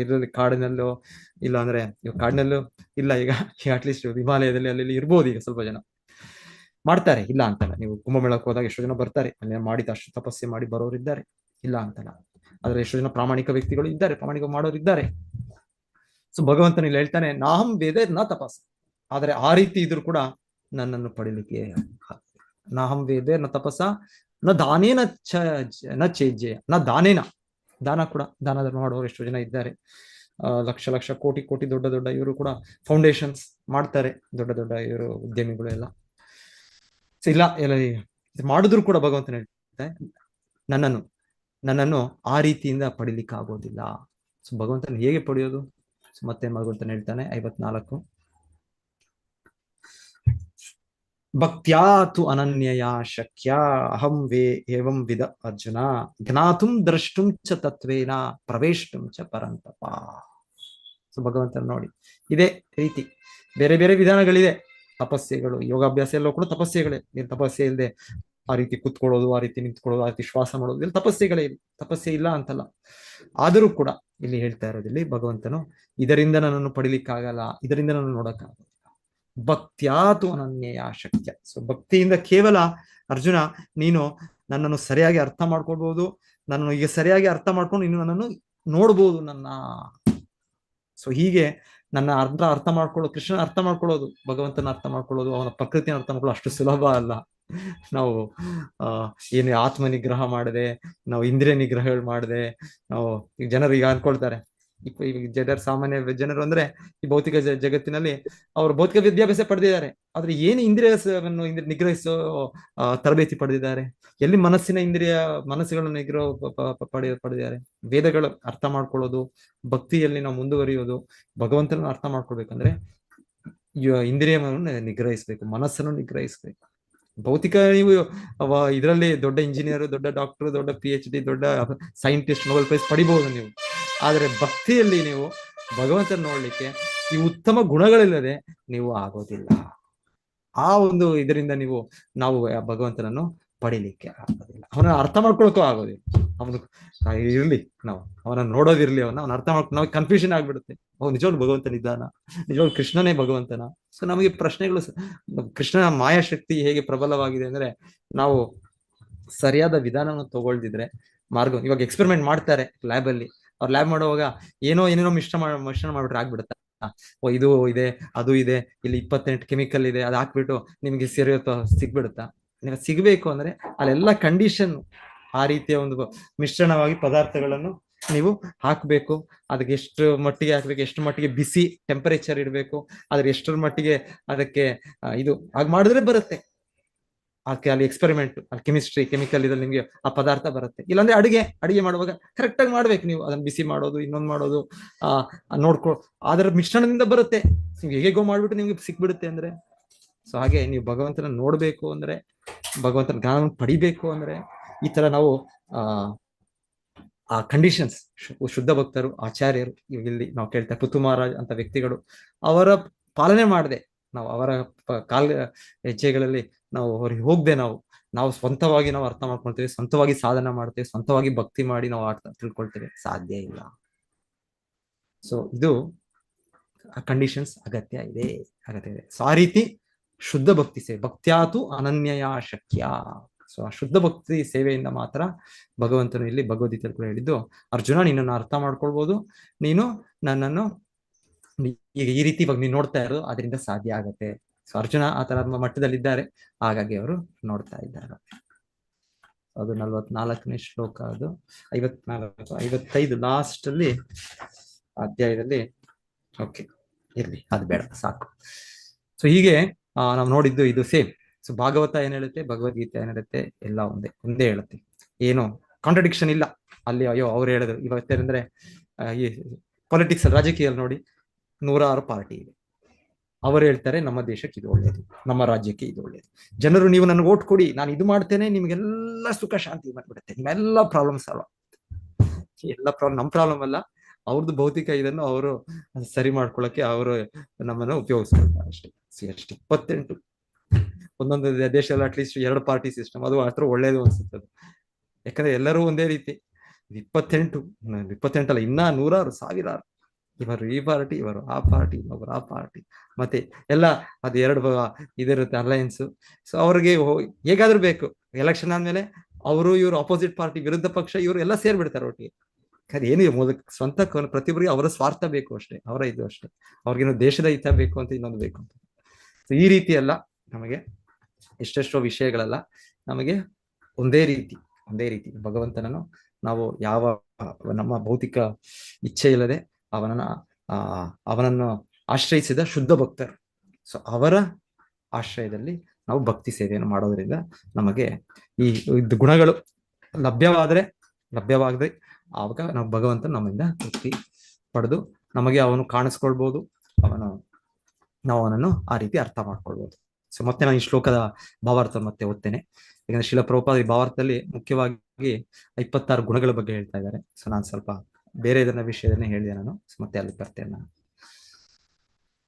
ಇದರಲ್ಲಿ ಕಾಡಿನಲ್ಲೋ ಇಲ್ಲ ಅಂದ್ರೆ ಕಾಡಿನಲ್ಲೂ ಇಲ್ಲ, ಈಗ ಅಟ್ಲೀಸ್ಟ್ ಹಿಮಾಲಯದಲ್ಲಿ ಅಲ್ಲಿ ಇರ್ಬೋದು ಈಗ ಸ್ವಲ್ಪ ಜನ ಮಾಡ್ತಾರೆ, ಇಲ್ಲ ಅಂತಲ್ಲ. ನೀವು ಕುಂಭಮೇಳಕ್ಕೆ ಹೋದಾಗ ಎಷ್ಟೋ ಜನ ಬರ್ತಾರೆ, ಅಲ್ಲಿ ಮಾಡಿದ ಅಷ್ಟು ತಪಸ್ಸೆ ಮಾಡಿ ಬರೋರಿದ್ದಾರೆ, ಇಲ್ಲ ಅಂತಲ್ಲ. ಆದ್ರೆ ಎಷ್ಟೋ ಜನ ಪ್ರಾಮಾಣಿಕ ವ್ಯಕ್ತಿಗಳು ಇದ್ದಾರೆ, ಪ್ರಾಮಾಣಿಕ ಮಾಡೋರಿದ್ದಾರೆ. ಸೊ ಭಗವಂತನ ಇಲ್ಲಿ ಹೇಳ್ತಾನೆ, ನಾಹಂ ವೇದ ನ ತಪಸ್. ಆದ್ರೆ ಆ ರೀತಿ ಇದ್ರು ಕೂಡ ನನ್ನನ್ನು ಪಡಿಲಿಕ್ಕೆ ನಾಹಂ ವೇದ ನ ತಪಸ್ಸ ನ ದಾನೇನ ನ ಚೇಜ್ಯ ನ ದಾನೇನ. ದಾನ ಕೂಡ, ದಾನ ಧರ್ಮ ಮಾಡೋರು ಎಷ್ಟೋ ಜನ ಇದ್ದಾರೆ. ಲಕ್ಷ ಲಕ್ಷ ಕೋಟಿ ಕೋಟಿ ದೊಡ್ಡ ದೊಡ್ಡ ಇವರು ಕೂಡ ಫೌಂಡೇಶನ್ಸ್ ಮಾಡ್ತಾರೆ, ದೊಡ್ಡ ದೊಡ್ಡ ಇವರು ಉದ್ಯಮಿಗಳು ಎಲ್ಲ. ಇಲ್ಲ ಎಲ್ಲ ಮಾಡಿದ್ರು ಕೂಡ ಭಗವಂತನ ಹೇಳ್ತಾರೆ, ನನ್ನನ್ನು ಆ ರೀತಿಯಿಂದ ಪಡಿಲಿಕ್ಕೆ ಆಗೋದಿಲ್ಲ. ಸೊ ಭಗವಂತನ ಹೇಗೆ ಪಡೆಯೋದು? ಮತ್ತೆ ಭಗವಂತನ ಹೇಳ್ತಾನೆ 54, ಭಕ್ತ್ಯಾತು ಅನನ್ಯಯ ಶಕ್ಯ ಅಹಂ ವೇ ಏವಂ ವಿದ ಅರ್ಜುನ ಜ್ಞಾತುಂ ದ್ರಷ್ಟುಂ ಚ ತತ್ವೇನ ಪ್ರವೇಷ್ಟುಂ ಚ ಪರಂತಪ. ಸೊ ಭಗವಂತನ ನೋಡಿ, ಇದೇ ರೀತಿ ಬೇರೆ ಬೇರೆ ವಿಧಾನಗಳಿದೆ, ತಪಸ್ಸೆಗಳು, ಯೋಗಾಭ್ಯಾಸ ಎಲ್ಲ ಕೂಡ ತಪಸ್ಸೆಗಳೇ. ನೀನು ತಪಸ್ಸೆ ಇಲ್ಲದೆ ಆ ರೀತಿ ಕುತ್ಕೊಳ್ಳೋದು, ಆ ರೀತಿ ನಿಂತ್ಕೊಳ್ಳೋದು, ಆ ರೀತಿ ಶ್ವಾಸ ಮಾಡೋದು, ಎಲ್ಲ ತಪಸ್ಸೆಗಳೇ ಇದೆ, ತಪಸ್ಸೆ ಇಲ್ಲ ಅಂತಲ್ಲ. ಆದರೂ ಕೂಡ ಇಲ್ಲಿ ಹೇಳ್ತಾ ಇರೋದಿಲ್ಲಿ ಭಗವಂತನು, ಇದರಿಂದ ನನ್ನನ್ನು ಪಡಿಲಿಕ್ಕಾಗಲ್ಲ, ಇದರಿಂದ ನಾನು ನೋಡಕ್ಕಾಗಲ್ಲ. ಭಕ್ತ್ಯಾತು ಅನನ್ಯಯ ಶಕ್ಯ. ಸೊ ಭಕ್ತಿಯಿಂದ ಕೇವಲ ಅರ್ಜುನ ನೀನು ನನ್ನನ್ನು ಸರಿಯಾಗಿ ಅರ್ಥ ಮಾಡ್ಕೊಳ್ಬಹುದು, ನನ್ನನ್ನು ಈಗ ಸರಿಯಾಗಿ ಅರ್ಥ ಮಾಡ್ಕೊಂಡು ಇನ್ನು ನನ್ನನ್ನು ನೋಡ್ಬೋದು ನನ್ನ. ಸೊ ಹೀಗೆ ನನ್ನ ಅರ್ಥ ಮಾಡ್ಕೊಳ್ಳೋದು, ಕೃಷ್ಣನ ಅರ್ಥ ಮಾಡ್ಕೊಳ್ಳೋದು, ಭಗವಂತನ ಅರ್ಥ ಮಾಡ್ಕೊಳ್ಳೋದು, ಅವನ ಪ್ರಕೃತಿನ ಅರ್ಥ ಮಾಡ್ಕೊಳ್ಳೋದು ಅಷ್ಟು ಸುಲಭ ಅಲ್ಲ. ನಾವು ಏನು ಆತ್ಮ ನಿಗ್ರಹ ಮಾಡದೆ, ನಾವು ಇಂದ್ರಿಯ ನಿಗ್ರಹಗಳು ಮಾಡದೆ, ನಾವು ಈಗ ಜನರು ಈಗ ಅನ್ಕೊಳ್ತಾರೆ, ಈಗ ಸಾಮಾನ್ಯ ಜನರು ಅಂದ್ರೆ ಈ ಭೌತಿಕ ಜಗತ್ತಿನಲ್ಲಿ ಅವರು ಭೌತಿಕ ವಿದ್ಯಾಭ್ಯಾಸ ಪಡೆದಿದ್ದಾರೆ, ಆದ್ರೆ ಏನು ಇಂದ್ರಿಯವನ್ನು ನಿಗ್ರಹಿಸೋ ತರಬೇತಿ ಪಡೆದಿದ್ದಾರೆ? ಎಲ್ಲಿ ಮನಸ್ಸುಗಳನ್ನು ನಿಗ್ರಹ ಪಡೆದಿದ್ದಾರೆ? ವೇದಗಳು ಅರ್ಥ ಮಾಡ್ಕೊಳ್ಳೋದು, ಭಕ್ತಿಯಲ್ಲಿ ನಾವು ಮುಂದುವರಿಯೋದು, ಭಗವಂತನ ಅರ್ಥ ಮಾಡ್ಕೊಳ್ಬೇಕಂದ್ರೆ ಇಂದ್ರಿಯವನ್ನು ನಿಗ್ರಹಿಸ್ಬೇಕು, ಮನಸ್ಸನ್ನು ನಿಗ್ರಹಿಸ್ಬೇಕು. ಭೌತಿಕ ನೀವು ಇದರಲ್ಲಿ ದೊಡ್ಡ ಇಂಜಿನಿಯರ್, ದೊಡ್ಡ ಡಾಕ್ಟರ್, ದೊಡ್ಡ PhD, ದೊಡ್ಡ ಸೈಂಟಿಸ್ಟ್, ನೊಬೆಲ್ ಪ್ರೈಸ್ ಪಡಿಬಹುದು ನೀವು. ಆದ್ರೆ ಭಕ್ತಿಯಲ್ಲಿ ನೀವು ಭಗವಂತನ ನೋಡ್ಲಿಕ್ಕೆ ಈ ಉತ್ತಮ ಗುಣಗಳಿಲ್ಲದೆ ನೀವು ಆಗೋದಿಲ್ಲ. ಆ ಒಂದು ಇದರಿಂದ ನಾವು ಭಗವಂತನನ್ನು ಪಡಿಲಿಕ್ಕೆ ಆಗೋದಿಲ್ಲ, ಅವನ ಅರ್ಥ ಮಾಡ್ಕೊಳಕ್ಕೂ ಆಗೋದಿಲ್ಲ. ಅವನು ಇರ್ಲಿ, ನಾವು ಅವನ ನೋಡೋದಿರ್ಲಿ, ಅವನ ಅರ್ಥ ಮಾಡ್ಕೊಂಡು ನಾವು ಕನ್ಫ್ಯೂಷನ್ ಆಗ್ಬಿಡುತ್ತೆ. ನಿಜವಾಗ್ಲು ಭಗವಂತನಿದ್ದಾನ, ನಿಜವಾಗ್ಲು ಕೃಷ್ಣನೇ ಭಗವಂತನ? ಸೊ ನಮಗೆ ಪ್ರಶ್ನೆಗಳು, ಕೃಷ್ಣನ ಮಾಯಾಶಕ್ತಿ ಹೇಗೆ ಪ್ರಬಲವಾಗಿದೆ ಅಂದ್ರೆ, ನಾವು ಸರಿಯಾದ ವಿಧಾನವನ್ನು ತಗೊಳ್ದಿದ್ರೆ ಇವಾಗ ಎಕ್ಸ್ಪೆರಿಮೆಂಟ್ ಮಾಡ್ತಾರೆ ಲ್ಯಾಬ್ ಅಲ್ಲಿ, ಅವ್ರು ಲ್ಯಾಬ್ ಮಾಡುವಾಗ ಏನೇನೋ ಮಿಶ್ರಣ ಮಾಡ್ಬಿಟ್ರೆ ಆಗ್ಬಿಡುತ್ತೆ. ಇದು ಇದೆ, ಅದು ಇದೆ, ಇಲ್ಲಿ 28 ಕೆಮಿಕಲ್ ಇದೆ, ಅದು ಹಾಕ್ಬಿಟ್ಟು ನಿಮ್ಗೆ ಸಿಗ್ಬಿಡುತ್ತಾ? ನೀವು ಸಿಗ್ಬೇಕು ಅಂದ್ರೆ ಅಲ್ಲೆಲ್ಲ ಕಂಡೀಷನ್ ಆ ರೀತಿಯ ಒಂದು ಮಿಶ್ರಣವಾಗಿ ಪದಾರ್ಥಗಳನ್ನು ನೀವು ಹಾಕ್ಬೇಕು. ಅದಕ್ಕೆ ಎಷ್ಟು ಮಟ್ಟಿಗೆ ಹಾಕ್ಬೇಕು, ಎಷ್ಟು ಮಟ್ಟಿಗೆ ಬಿಸಿ ಟೆಂಪರೇಚರ್ ಇಡಬೇಕು, ಅದ್ರ ಎಷ್ಟರ ಮಟ್ಟಿಗೆ ಅದಕ್ಕೆ ಇದು ಹಾಗೆ ಮಾಡಿದ್ರೆ ಬರುತ್ತೆ. ಅಲ್ಲಿ ಎಕ್ಸ್ಪೆರಿಮೆಂಟ್, ಅಲ್ಲಿ ಕೆಮಿಸ್ಟ್ರಿ, ಕೆಮಿಕಲ್ ಇದ್ರಲ್ಲಿ ನಿಮ್ಗೆ ಆ ಪದಾರ್ಥ ಬರುತ್ತೆ. ಇಲ್ಲಾಂದ್ರೆ ಅಡಿಗೆ ಮಾಡುವಾಗ ಕರೆಕ್ಟ್ ಆಗಿ ಮಾಡ್ಬೇಕು ನೀವು, ಅದನ್ನ ಬಿಸಿ ಮಾಡೋದು, ಇನ್ನೊಂದು ಮಾಡೋದು, ಅದರ ಮಿಶ್ರಣದಿಂದ ಬರುತ್ತೆ. ನೀವು ಹೇಗೋ ಮಾಡ್ಬಿಟ್ಟು ನಿಮ್ಗೆ ಸಿಕ್ಬಿಡುತ್ತೆ ಅಂದ್ರೆ. ಸೊ ಹಾಗೆ ನೀವು ಭಗವಂತನ ನೋಡ್ಬೇಕು ಅಂದ್ರೆ, ಭಗವಂತನ ಜ್ಞಾನ ಪಡಿಬೇಕು ಅಂದ್ರೆ ಈ ತರ ನಾವು ಆ ಕಂಡೀಷನ್ಸ್, ಶುದ್ಧ ಭಕ್ತರು, ಆಚಾರ್ಯರು, ಇಲ್ಲಿ ನಾವು ಕೇಳ್ತಾ ಪುತು ಮಹಾರಾಜ್ ಅಂತ ವ್ಯಕ್ತಿಗಳು, ಅವರ ಪಾಲನೆ ಮಾಡದೆ, ನಾವು ಅವರ ಹೆಜ್ಜೆಗಳಲ್ಲಿ ನಾವು ಅವ್ರಿಗೆ ಹೋಗದೆ ನಾವು ಸ್ವಂತವಾಗಿ ನಾವು ಅರ್ಥ ಮಾಡ್ಕೊಳ್ತೇವೆ, ಸ್ವಂತವಾಗಿ ಸಾಧನ ಮಾಡ್ತೇವೆ, ಸ್ವಂತವಾಗಿ ಭಕ್ತಿ ಮಾಡಿ ನಾವು ತಿಳ್ಕೊಳ್ತೇವೆ, ಸಾಧ್ಯ ಇಲ್ಲ. ಸೊ ಇದು ಕಂಡೀಷನ್ಸ್ ಅಗತ್ಯ ಇದೆ. ಸೊ ಆ ರೀತಿ ಶುದ್ಧ ಭಕ್ತಿ ಸೇವೆ, ಭಕ್ತ್ಯಾತು ಅನನ್ಯಯ ಶಕ್ಯ. ಸೊ ಆ ಶುದ್ಧ ಭಕ್ತಿ ಸೇವೆಯಿಂದ ಮಾತ್ರ ಭಗವಂತನು ಇಲ್ಲಿ ಭಗವದ್ಗೀತೆಯಲ್ಲಿ ಕೂಡ ಹೇಳಿದ್ದು, ಅರ್ಜುನ ನಿನ್ನನ್ನು ಅರ್ಥ ಮಾಡ್ಕೊಳ್ಬಹುದು, ನೀನು ನನ್ನನ್ನು ಈಗ ಈ ರೀತಿ ಇವಾಗ ನೀನು ನೋಡ್ತಾ ಇರೋದು ಅದರಿಂದ ಸಾಧ್ಯ ಆಗತ್ತೆ. ಸೊ ಅರ್ಜುನ ಆ ತರ ಮಟ್ಟದಲ್ಲಿದ್ದಾರೆ, ಹಾಗಾಗಿ ಅವರು ನೋಡ್ತಾ ಇದ್ದಾರೆ. ಅದು 44ನೇ ಶ್ಲೋಕ, ಅದು 54, 55 ಲಾಸ್ಟ್ ಅಲ್ಲಿ ಅಧ್ಯಾಯದಲ್ಲಿ. ಓಕೆ, ಇರ್ಲಿ, ಅದು ಬೇಡ, ಸಾಕು. ಸೊ ಹೀಗೆ ನಾವು ನೋಡಿದ್ದು ಇದು ಸೇಮ್. ಸೊ ಭಾಗವತ ಏನ್ ಹೇಳುತ್ತೆ, ಭಗವದ್ಗೀತೆ ಏನ್ ಹೇಳುತ್ತೆ, ಎಲ್ಲ ಒಂದೇ ಹೇಳುತ್ತೆ, ಏನು ಕಾಂಟ್ರಡಿಕ್ಷನ್ ಇಲ್ಲ ಅಲ್ಲಿ. ಅಯ್ಯೋ ಅವ್ರು ಹೇಳಿದ್ರು ಇವತ್ತೇನಂದ್ರೆ, ಈ ಪೊಲಿಟಿಕ್ಸ್, ರಾಜಕೀಯ ನೋಡಿ 106 ಪಾರ್ಟಿ ಇದೆ. ಅವರು ಹೇಳ್ತಾರೆ ನಮ್ಮ ದೇಶಕ್ಕೆ ಇದು ಒಳ್ಳೇದು, ನಮ್ಮ ರಾಜ್ಯಕ್ಕೆ ಇದು ಒಳ್ಳೇದು, ಜನರು ನೀವು ನನಗೆ ಓಟ್ ಕೊಡಿ, ನಾನು ಇದು ಮಾಡ್ತೇನೆ, ನಿಮ್ಗೆಲ್ಲ ಸುಖ ಶಾಂತಿ ಬಂದ್ಬಿಡುತ್ತೆ, ನಿಮ್ಮೆಲ್ಲ ಪ್ರಾಬ್ಲಮ್ ಸಾಲ್ವ್ ಆಗುತ್ತೆ. ಎಲ್ಲ ಪ್ರಾಬ್ಲಮ್ ನಮ್ಮ ಪ್ರಾಬ್ಲಮ್ ಅಲ್ಲ, ಅವ್ರದ್ದು ಭೌತಿಕ ಇದನ್ನು ಅವರು ಸರಿ ಮಾಡ್ಕೊಳಕ್ಕೆ ಅವರು ನಮ್ಮನ್ನು ಉಪಯೋಗಿಸ್ಕೊಳ್ತಾರೆ ಅಷ್ಟೇ. ಎಷ್ಟು 28 ಒಂದೊಂದು ದೇಶದಲ್ಲಿ ಅಟ್ಲೀಸ್ಟ್ 2 ಪಾರ್ಟಿ ಸಿಸ್ಟಮ್, ಅದು ಮಾತ್ರ ಒಳ್ಳೇದು ಅನ್ಸುತ್ತೆ. ಯಾಕಂದ್ರೆ ಎಲ್ಲರೂ ಒಂದೇ ರೀತಿ. 28 28 ಅಲ್ಲ, ಇನ್ನ ನೂರಾರು ಸಾವಿರಾರು, ಇವರು ಈ ಪಾರ್ಟಿ, ಇವರು ಆ ಪಾರ್ಟಿ, ಇನ್ನೊಬ್ಬರು ಆ ಪಾರ್ಟಿ, ಮತ್ತೆ ಎಲ್ಲ ಅದು ಎರಡು ಇದಿರುತ್ತೆ ಅಲಯನ್ಸ್. ಸೊ ಅವ್ರಿಗೆ ಹೇಗಾದ್ರೂ ಬೇಕು, ಎಲೆಕ್ಷನ್ ಆದ್ಮೇಲೆ ಅವರು ಇವರು ಅಪೋಸಿಟ್ ಪಾರ್ಟಿ, ವಿರುದ್ಧ ಪಕ್ಷ, ಇವರು ಎಲ್ಲ ಸೇರ್ಬಿಡ್ತಾರೆ ಒಟ್ಟಿಗೆ. ಅದು ಏನಿದೆ ಮೊದಲು ಸ್ವಂತ ಪ್ರತಿಯೊಬ್ಬರಿಗೆ ಅವರ ಸ್ವಾರ್ಥ ಬೇಕು ಅಷ್ಟೇ, ಅವರ ಇದು ಅಷ್ಟೇ, ಅವ್ರಿಗೇನು ದೇಶದ ಹಿತ ಬೇಕು ಅಂತ, ಇನ್ನೊಂದು ಬೇಕು ಅಂತ. ಸೊ ಈ ರೀತಿ ಎಲ್ಲ ನಮಗೆ ಎಷ್ಟೆಷ್ಟೋ ವಿಷಯಗಳೆಲ್ಲ ನಮಗೆ ಒಂದೇ ರೀತಿ ಭಗವಂತನನ್ನು ನಾವು ಯಾವ ನಮ್ಮ ಭೌತಿಕ ಇಚ್ಛೆ ಇಲ್ಲದೆ ಅವನನ್ನು ಆಶ್ರಯಿಸಿದ ಶುದ್ಧ ಭಕ್ತರು. ಸೊ ಅವರ ಆಶ್ರಯದಲ್ಲಿ ನಾವು ಭಕ್ತಿ ಸೇವೆಯನ್ನು ಮಾಡೋದ್ರಿಂದ ನಮಗೆ ಈ ಗುಣಗಳು ಲಭ್ಯವಾಗದೆ ಆವಾಗ ನಾವು ಭಗವಂತ ನಮ್ಮಿಂದ ತೃಪ್ತಿ ಪಡೆದು ನಮಗೆ ಅವನು ಕಾಣಿಸ್ಕೊಳ್ಬಹುದು, ನಾವು ಅವನನ್ನು ಆ ರೀತಿ ಅರ್ಥ ಮಾಡ್ಕೊಳ್ಬಹುದು. ಸೊ ಮತ್ತೆ ನಾನು ಈ ಶ್ಲೋಕದ ಭಾವಾರ್ಥ ಮತ್ತೆ ಓದ್ತೇನೆ. ಯಾಕಂದ್ರೆ ಶಿಲ ಪ್ರಭುಪಾದ ಈ ಭಾವಾರ್ಥದಲ್ಲಿ ಮುಖ್ಯವಾಗಿ 26 ಗುಣಗಳ ಬಗ್ಗೆ ಹೇಳ್ತಾ ಇದ್ದಾರೆ. ಸೊ ನಾನು ಸ್ವಲ್ಪ ಬೇರೆ ವಿಷಯದನ್ನೇ ಹೇಳಿದೆ ನಾನು. ಸೊ ಮತ್ತೆ ಅಲ್ಲಿ ಬರ್ತೇನೆ ನಾನು.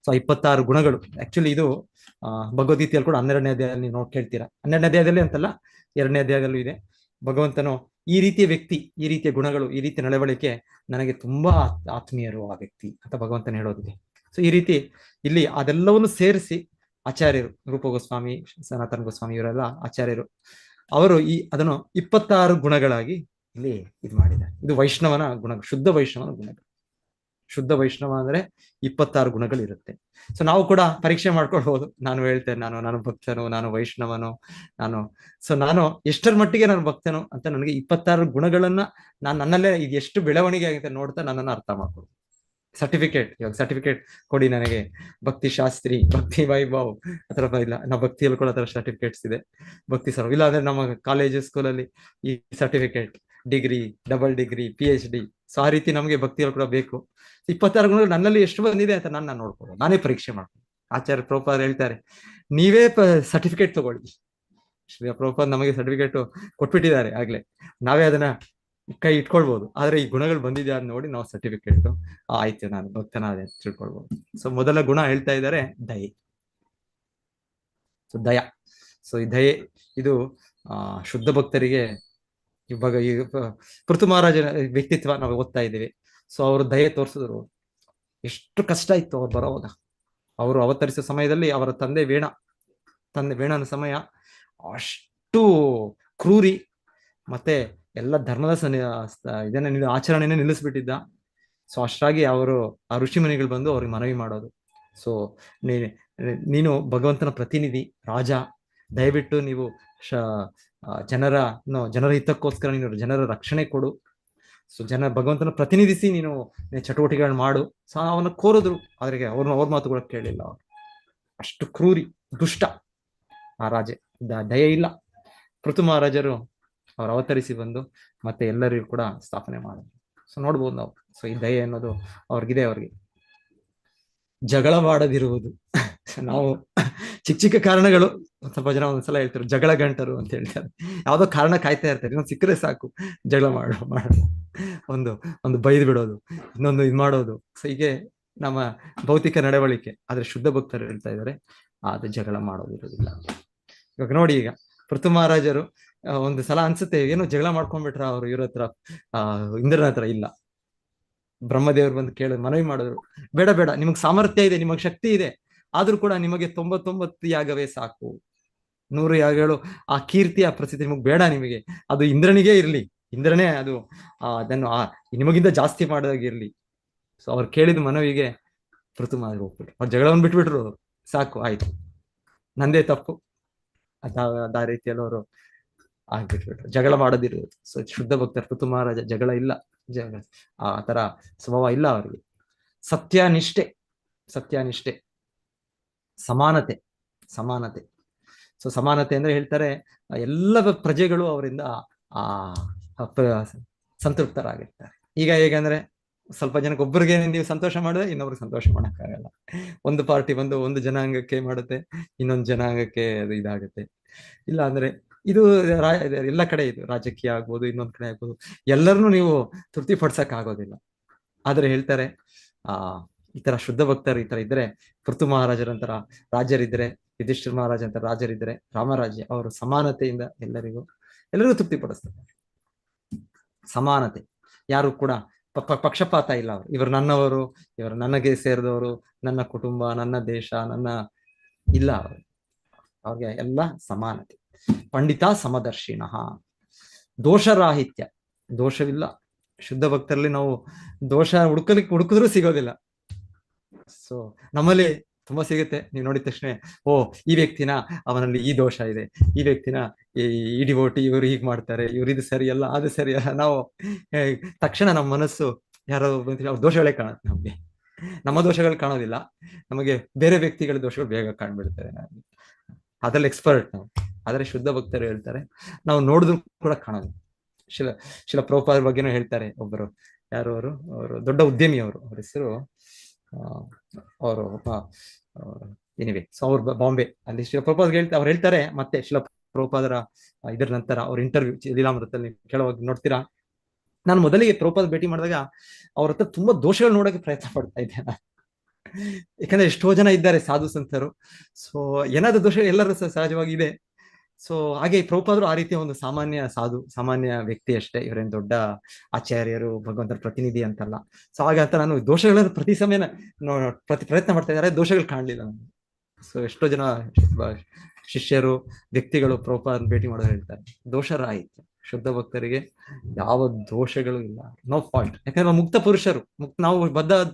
ಸೊ 26 ಗುಣಗಳು ಆಕ್ಚುಲಿ ಇದು ಭಗವದ್ಗೀತೆಯಲ್ಲಿ ಕೂಡ 12ನೇ ಅಧ್ಯಾಯದಲ್ಲಿ ನೀವು ನೋಡಿ ಕೇಳ್ತೀರಾ. 12ನೇ ಅಧ್ಯಾಯದಲ್ಲಿ ಅಂತಲ್ಲ, 2ನೇ ಅಧ್ಯಾಯದಲ್ಲೂ ಇದೆ. ಭಗವಂತನು ಈ ರೀತಿಯ ವ್ಯಕ್ತಿ, ಈ ರೀತಿಯ ಗುಣಗಳು, ಈ ರೀತಿಯ ನಡವಳಿಕೆ ನನಗೆ ತುಂಬಾ ಆತ್ಮೀಯರು ಆ ವ್ಯಕ್ತಿ ಅಂತ ಭಗವಂತನ ಹೇಳೋದಿದೆ. ಸೊ ಈ ರೀತಿ ಇಲ್ಲಿ ಅದೆಲ್ಲವನ್ನು ಸೇರಿಸಿ ಆಚಾರ್ಯರು, ರೂಪ ಗೋಸ್ವಾಮಿ, ಸನಾತನ ಗೋಸ್ವಾಮಿ, ಇವರೆಲ್ಲ ಆಚಾರ್ಯರು, ಅವರು ಅದನ್ನು 26 ಗುಣಗಳಾಗಿ ಇಲ್ಲಿ ಇದು ಮಾಡಿದ್ದಾರೆ. ಇದು ವೈಷ್ಣವನ ಗುಣ, ಶುದ್ಧ ವೈಷ್ಣವನ ಗುಣಗಳು. ಶುದ್ಧ ವೈಷ್ಣವ ಅಂದ್ರೆ 26 ಗುಣಗಳು ಇರುತ್ತೆ. ಸೊ ನಾವು ಕೂಡ ಪರೀಕ್ಷೆ ಮಾಡ್ಕೊಳ್ಬಹುದು. ನಾನು ಹೇಳ್ತೇನೆ, ನಾನು ಭಕ್ತನು, ನಾನು ವೈಷ್ಣವನು, ನಾನು ಎಷ್ಟರ ಮಟ್ಟಿಗೆ ನಾನು ಭಕ್ತನು ಅಂತ ನನಗೆ 26 ಗುಣಗಳನ್ನ ನಾನು ನನ್ನಲ್ಲೇ ಇದು ಎಷ್ಟು ಬೆಳವಣಿಗೆ ಆಗುತ್ತೆ ನೋಡ್ತಾ ನನ್ನನ್ನು ಅರ್ಥ ಮಾಡ್ಕೊಳ್ಬೋದು. ಇವಾಗ ಸರ್ಟಿಫಿಕೇಟ್ ಕೊಡಿ ನನಗೆ, ಭಕ್ತಿ ಶಾಸ್ತ್ರಿ, ಭಕ್ತಿ ವೈಭವ್ ಅಥವಾ ಇಲ್ಲ, ನಾವು ಭಕ್ತಿಯಲ್ಲಿ ಕೂಡ ಅದರ ಸರ್ಟಿಫಿಕೇಟ್ಸ್ ಇದೆ, ಭಕ್ತಿ ಸರ್ವ. ಇಲ್ಲ ಅಂದ್ರೆ ನಮ್ಮ ಕಾಲೇಜು ಸ್ಕೂಲಲ್ಲಿ ಈ certificate, degree, double degree, PhD. So ಆ ರೀತಿ ನಮಗೆ ಭಕ್ತಿಯಲ್ಲಿ ಕೂಡ ಬೇಕು. 26 ಗುಣಗಳು ನನ್ನಲ್ಲಿ ಎಷ್ಟು ಬಂದಿದೆ ಅಂತ ನಾನು ನೋಡ್ಬೋದು, ನಾನೇ ಪರೀಕ್ಷೆ ಮಾಡ್ತೀನಿ. ಆಚಾರ್ಯ ಪ್ರಭುಪಾದ ಹೇಳ್ತಾರೆ, ನೀವೇ ಸರ್ಟಿಫಿಕೇಟ್ ತಗೊಳ್ಳಿ. ಶ್ರೀ ಪ್ರಭುಪಾದ ನಮಗೆ ಸರ್ಟಿಫಿಕೇಟ್ ಕೊಟ್ಬಿಟ್ಟಿದ್ದಾರೆ ಆಗ್ಲೇ, ನಾವೇ ಅದನ್ನ ಕೈ ಇಟ್ಕೊಳ್ಬಹುದು. ಆದ್ರೆ ಈ ಗುಣಗಳು ಬಂದಿದೆ ಅಂತ ನೋಡಿ ನಾವು ಸರ್ಟಿಫಿಕೇಟ್ ಆಯ್ತು ನಾನು ಭಕ್ತನಾದೆ ಅಂತ ತಿಳ್ಕೊಳ್ಬಹುದು. ಸೊ ಮೊದಲ ಗುಣ ಹೇಳ್ತಾ ಇದ್ದಾರೆ ದಯೆ. ಸೊ ದಯ. ಸೊ ಈ ದಯೆ ಇದು ಶುದ್ಧ ಭಕ್ತರಿಗೆ ಇವಾಗ ಈ ಪೃಥು ಮಹಾರಾಜನ ವ್ಯಕ್ತಿತ್ವ ನಾವು ಓದ್ತಾ ಇದ್ದೀವಿ. ಸೊ ಅವರು ದಯೆ ತೋರಿಸಿದ್ರು. ಎಷ್ಟು ಕಷ್ಟ ಇತ್ತು ಅವ್ರು ಬರೋವಾಗ. ಅವರು ಅವತರಿಸೋ ಸಮಯದಲ್ಲಿ ಅವರ ತಂದೆ ವೇಣನ ಸಮಯ ಅಷ್ಟು ಕ್ರೂರಿ, ಮತ್ತೆ ಎಲ್ಲ ಧರ್ಮದ ಇದನ್ನ ಆಚರಣೆನೇ ನಿಲ್ಲಿಸ್ಬಿಟ್ಟಿದ್ದ. ಸೊ ಅಷ್ಟಾಗಿ ಅವರು ಆ ಋಷಿಮುನಿಗಳು ಬಂದು ಅವ್ರಿಗೆ ಮನವಿ ಮಾಡೋದು, ಸೊ ನೀನು ಭಗವಂತನ ಪ್ರತಿನಿಧಿ, ರಾಜ, ದಯವಿಟ್ಟು ನೀವು ಜನರ ಹಿತಕ್ಕೋಸ್ಕರ ನೀನು ಜನರ ರಕ್ಷಣೆ ಕೊಡು. ಸೊ ಭಗವಂತನ ಪ್ರತಿನಿಧಿಸಿ ನೀನು ಚಟುವಟಿಕೆಗಳನ್ನ ಮಾಡು. ಸೊ ಅವನ್ನ ಕೋರಿದ್ರು, ಆದ್ರೆ ಅವ್ರ ಮಾತುಗಳ ಕೇಳಿಲ್ಲ. ಅವ್ರು ಅಷ್ಟು ಕ್ರೂರಿ, ದುಷ್ಟ ಆ ರಾಜೆ. ದಯೆ ಇಲ್ಲ. ಪೃಥು ಮಹಾರಾಜರು ಅವ್ರು ಅವತರಿಸಿ ಬಂದು ಮತ್ತೆ ಎಲ್ಲರಿಗೂ ಕೂಡ ಸ್ಥಾಪನೆ ಮಾಡಿದ್ರು. ಸೊ ನೋಡ್ಬೋದು ನಾವು. ಸೊ ಈ ದಯೆ ಅನ್ನೋದು ಅವ್ರಿಗೆ ಜಗಳ ಮಾಡದಿರುವುದು. ನಾವು ಚಿಕ್ಕ ಕಾರಣಗಳು, ಸ್ವಲ್ಪ ಜನ ಒಂದ್ಸಲ ಹೇಳ್ತಾರೆ ಜಗಳ ಗಂಟರು ಅಂತ ಹೇಳ್ತಾರೆ. ಯಾವ್ದೋ ಕಾರಣ ಕಾಯ್ತಾ ಇರ್ತಾರೆ, ಇನ್ನೊಂದು ಸಿಕ್ಕರೆ ಸಾಕು ಜಗಳ ಮಾಡೋದು, ಒಂದು ಬೈದು ಬಿಡೋದು, ಇನ್ನೊಂದು ಇದು ಮಾಡೋದು. ಸೊ ಹೀಗೆ ನಮ್ಮ ಭೌತಿಕ ನಡವಳಿಕೆ. ಆದ್ರೆ ಶುದ್ಧ ಭಕ್ತರು ಹೇಳ್ತಾ ಇದ್ದಾರೆ ಅದು ಜಗಳ ಮಾಡೋದಿರೋದಿಲ್ಲ. ಇವಾಗ ನೋಡಿ, ಈಗ ಪೃಥು ಮಹಾರಾಜರು ಒಂದು ಸಲ ಅನ್ಸುತ್ತೆ ಏನೋ ಜಗಳ ಮಾಡ್ಕೊಂಡ್ಬಿಟ್ರ ಅವ್ರು ಇವ್ರ ಹತ್ರ, ಇಂದ್ರನ ಹತ್ರ. ಇಲ್ಲ, ಬ್ರಹ್ಮದೇವರು ಬಂದು ಮನವಿ ಮಾಡಿದ್ರು, ಬೇಡ, ನಿಮಗ್ ಸಾಮರ್ಥ್ಯ ಇದೆ, ನಿಮಗ್ ಶಕ್ತಿ ಇದೆ, ಆದ್ರೂ ಕೂಡ ನಿಮಗೆ 99 ಯಾಗವೇ ಸಾಕು. 100 ಯಾಗಗಳು, ಆ ಕೀರ್ತಿ, ಆ ಪ್ರಸಿದ್ಧಿ ನಿಮಗ್ ಬೇಡ. ನಿಮಗೆ ಅದು ಇಂದ್ರನಿಗೆ ಇರ್ಲಿ, ಇಂದ್ರನೇ ಅದು ಅದನ್ನು ನಿಮಗಿಂತ ಜಾಸ್ತಿ ಮಾಡೋದಾಗಿರ್ಲಿ. ಸೊ ಅವ್ರು ಕೇಳಿದ ಮನವಿಗೆ ಪೃಥು ಮಹಾರಾಜರು ಹೋಗ್ಬಿಟ್ರು. ಅವ್ರು ಜಗಳವನ್ನು ಬಿಟ್ಬಿಟ್ರು. ಸಾಕು, ಆಯ್ತು, ನಂದೇ ತಪ್ಪು ಅದ ರೀತಿಯಲ್ಲಿ ಅವರು ಆಗ್ಬಿಟ್ಬಿಟ್ರು. ಜಗಳ ಮಾಡೋದಿರುವುದು. ಸೊ ಶುದ್ಧ ಭಕ್ತರು ಪೃಥು ಮಹಾರಾಜ ಜಗಳ ಇಲ್ಲ, ಆ ತರ ಸ್ವಭಾವ ಇಲ್ಲ ಅವರಿಗೆ. ಸತ್ಯನಿಷ್ಠೆ, ಸಮಾನತೆ. ಸೊ ಸಮಾನತೆ ಅಂದ್ರೆ ಹೇಳ್ತಾರೆ ಎಲ್ಲ ಪ್ರಜೆಗಳು ಅವರಿಂದ ಸಂತೃಪ್ತರಾಗಿರ್ತಾರೆ. ಈಗ ಹೇಗಂದ್ರೆ ಸ್ವಲ್ಪ ಜನಕ್ಕೆ ಒಬ್ಬರಿಗೆ ನೀವು ಸಂತೋಷ ಮಾಡಿದ್ರೆ ಇನ್ನೊಬ್ರಿಗೆ ಸಂತೋಷ ಮಾಡಕ್ಕಾಗಲ್ಲ. ಒಂದು ಪಾರ್ಟಿ ಬಂದು ಒಂದು ಜನಾಂಗಕ್ಕೆ ಮಾಡುತ್ತೆ, ಇನ್ನೊಂದು ಜನಾಂಗಕ್ಕೆ ಅದು ಇದಾಗುತ್ತೆ. ಇಲ್ಲ ಅಂದ್ರೆ ಇದು ಎಲ್ಲ ಕಡೆ ಇದು ರಾಜಕೀಯ ಆಗ್ಬೋದು, ಇನ್ನೊಂದ್ ಕಡೆ ಆಗ್ಬೋದು, ಎಲ್ಲರನ್ನೂ ನೀವು ತೃಪ್ತಿ ಪಡ್ಸಕ್ ಆಗೋದಿಲ್ಲ. ಆದ್ರೆ ಹೇಳ್ತಾರೆ ಈ ತರ ಶುದ್ಧ ಭಕ್ತರು ಈ ತರ ಇದ್ರೆ, ಪೃಥು ಮಹಾರಾಜರಂತರ ರಾಜರಿದ್ರೆ, ಯುಧಿಷ್ಠಿರ ಮಹಾರಾಜ ಅಂತ ರಾಜರಿದ್ರೆ, ರಾಮರಾಜ್ಯ ಅವರು ಸಮಾನತೆಯಿಂದ ಎಲ್ಲರಿಗೂ ತೃಪ್ತಿ ಪಡಿಸ್ತಾರೆ. ಸಮಾನತೆ, ಯಾರು ಕೂಡ ಪಕ್ಷಪಾತ ಇಲ್ಲ. ಅವರು ಇವರು ನನ್ನವರು, ಇವರು ನನಗೆ ಸೇರಿದವರು, ನನ್ನ ಕುಟುಂಬ, ನನ್ನ ದೇಶ, ನನ್ನ ಇಲ್ಲ. ಅವ್ರಿಗೆ ಎಲ್ಲ ಸಮಾನತೆ. ಪಂಡಿತ ಸಮದರ್ಶಿನಃ, ದೋಷರಾಹಿತ್ಯ, ದೋಷವಿಲ್ಲ. ಶುದ್ಧ ಭಕ್ತರಲ್ಲಿ ನಾವು ದೋಷ ಹುಡುಕಿದ್ರೂ ಸಿಗೋದಿಲ್ಲ. ಸೊ ನಮ್ಮಲ್ಲಿ ತುಂಬಾ ಸಿಗುತ್ತೆ. ನೀವು ನೋಡಿದ ತಕ್ಷಣ ಓ ಈ ವ್ಯಕ್ತಿನ, ಅವನಲ್ಲಿ ಈ ದೋಷ ಇದೆ, ಈ ವ್ಯಕ್ತಿನ ಈ ಡಿವೋಟಿ ಇವರು ಹೀಗೆ ಮಾಡ್ತಾರೆ, ಇವ್ರು ಇದು ಸರಿಯಲ್ಲ ಅದು ಸರಿಯಲ್ಲ. ನಾವು ತಕ್ಷಣ ನಮ್ಮ ಮನಸ್ಸು ಯಾರೋ ಅವ್ರ ದೋಷಗಳೇ ಕಾಣುತ್ತೆ ನಮ್ಗೆ. ನಮ್ಮ ದೋಷಗಳು ಕಾಣೋದಿಲ್ಲ, ನಮಗೆ ಬೇರೆ ವ್ಯಕ್ತಿಗಳ ದೋಷಗಳು ಬೇಗ ಕಾಣ್ಬಿಡ್ತಾರೆ. ಅದ್ರಲ್ಲಿ ಎಕ್ಸ್ಪರ್ಟ್ ನಾವು. ಆದ್ರೆ ಶುದ್ಧ ಭಕ್ತರು ಹೇಳ್ತಾರೆ ನಾವು ನೋಡಿದ್ರು ಕೂಡ ಕಾಣೋದು. ಶಿಲ ಪ್ರಭುಪಾದರ ಬಗ್ಗೆನೂ ಹೇಳ್ತಾರೆ. ಒಬ್ಬರು ಯಾರು ಅವರು ದೊಡ್ಡ ಉದ್ಯಮಿ, ಅವ್ರ ಹೆಸರು ಅವರು ಏನಿವೆ. ಸೊ ಅವ್ರು ಬಾಂಬೆ ಅಲ್ಲಿ ಶಿಲ ಪ್ರಭುಪಾದ ಅವ್ರು ಹೇಳ್ತಾರೆ. ಮತ್ತೆ ಶಿಲ ಪ್ರಭುಪಾದರ ಇದರ ನಂತರ ಅವ್ರ ಇಂಟರ್ವ್ಯೂ ಲೀಲಾಮೃತದಲ್ಲಿ ಕೇಳುವಾಗ ನೋಡ್ತೀರಾ, ನಾನು ಮೊದಲಿಗೆ ಪ್ರಭುಪಾದ ಭೇಟಿ ಮಾಡಿದಾಗ ಅವ್ರ ಹತ್ರ ತುಂಬಾ ದೋಷಗಳು ನೋಡೋಕೆ ಪ್ರಯತ್ನ ಪಡ್ತಾ ಇದ್ದೆ ನಾನು. ಯಾಕಂದ್ರೆ ಎಷ್ಟೋ ಜನ ಇದ್ದಾರೆ ಸಾಧು ಸಂತರು. ಸೊ ಏನಾದ್ರು ದೋಷ ಎಲ್ಲರೂ ಸಹಜವಾಗಿ ಇದೆ. ಸೊ ಹಾಗೆ ಪ್ರಭುಪಾದರು ಆ ರೀತಿಯ ಒಂದು ಸಾಮಾನ್ಯ ಸಾಧು, ಸಾಮಾನ್ಯ ವ್ಯಕ್ತಿ ಅಷ್ಟೇ. ಇವರೇನು ದೊಡ್ಡ ಆಚಾರ್ಯರು, ಭಗವಂತರ ಪ್ರತಿನಿಧಿ ಅಂತಲ್ಲ. ಸೊ ಹಾಗಂತ ನಾನು ದೋಷಗಳನ್ನು ಪ್ರತಿ ಸಮಯ ಪ್ರಯತ್ನ ಮಾಡ್ತಾ ಇದ್ದಾರೆ, ದೋಷಗಳು ಕಾಣಲಿಲ್ಲ ನನಗೆ. ಸೊ ಎಷ್ಟೋ ಜನ ಶಿಷ್ಯರು, ವ್ಯಕ್ತಿಗಳು ಪ್ರಭುಪಾದ ಭೇಟಿ ಮಾಡೋರು ಹೇಳ್ತಾರೆ ದೋಷರಾಹಿತ್ಯ, ಶುದ್ಧ ಭಕ್ತರಿಗೆ ಯಾವ ದೋಷಗಳು ಇಲ್ಲ, ನೋ ಫಾಲ್ಟ್. ಯಾಕಂದ್ರೆ ನಾವು ಮುಕ್ತ ಪುರುಷರು, ನಾವು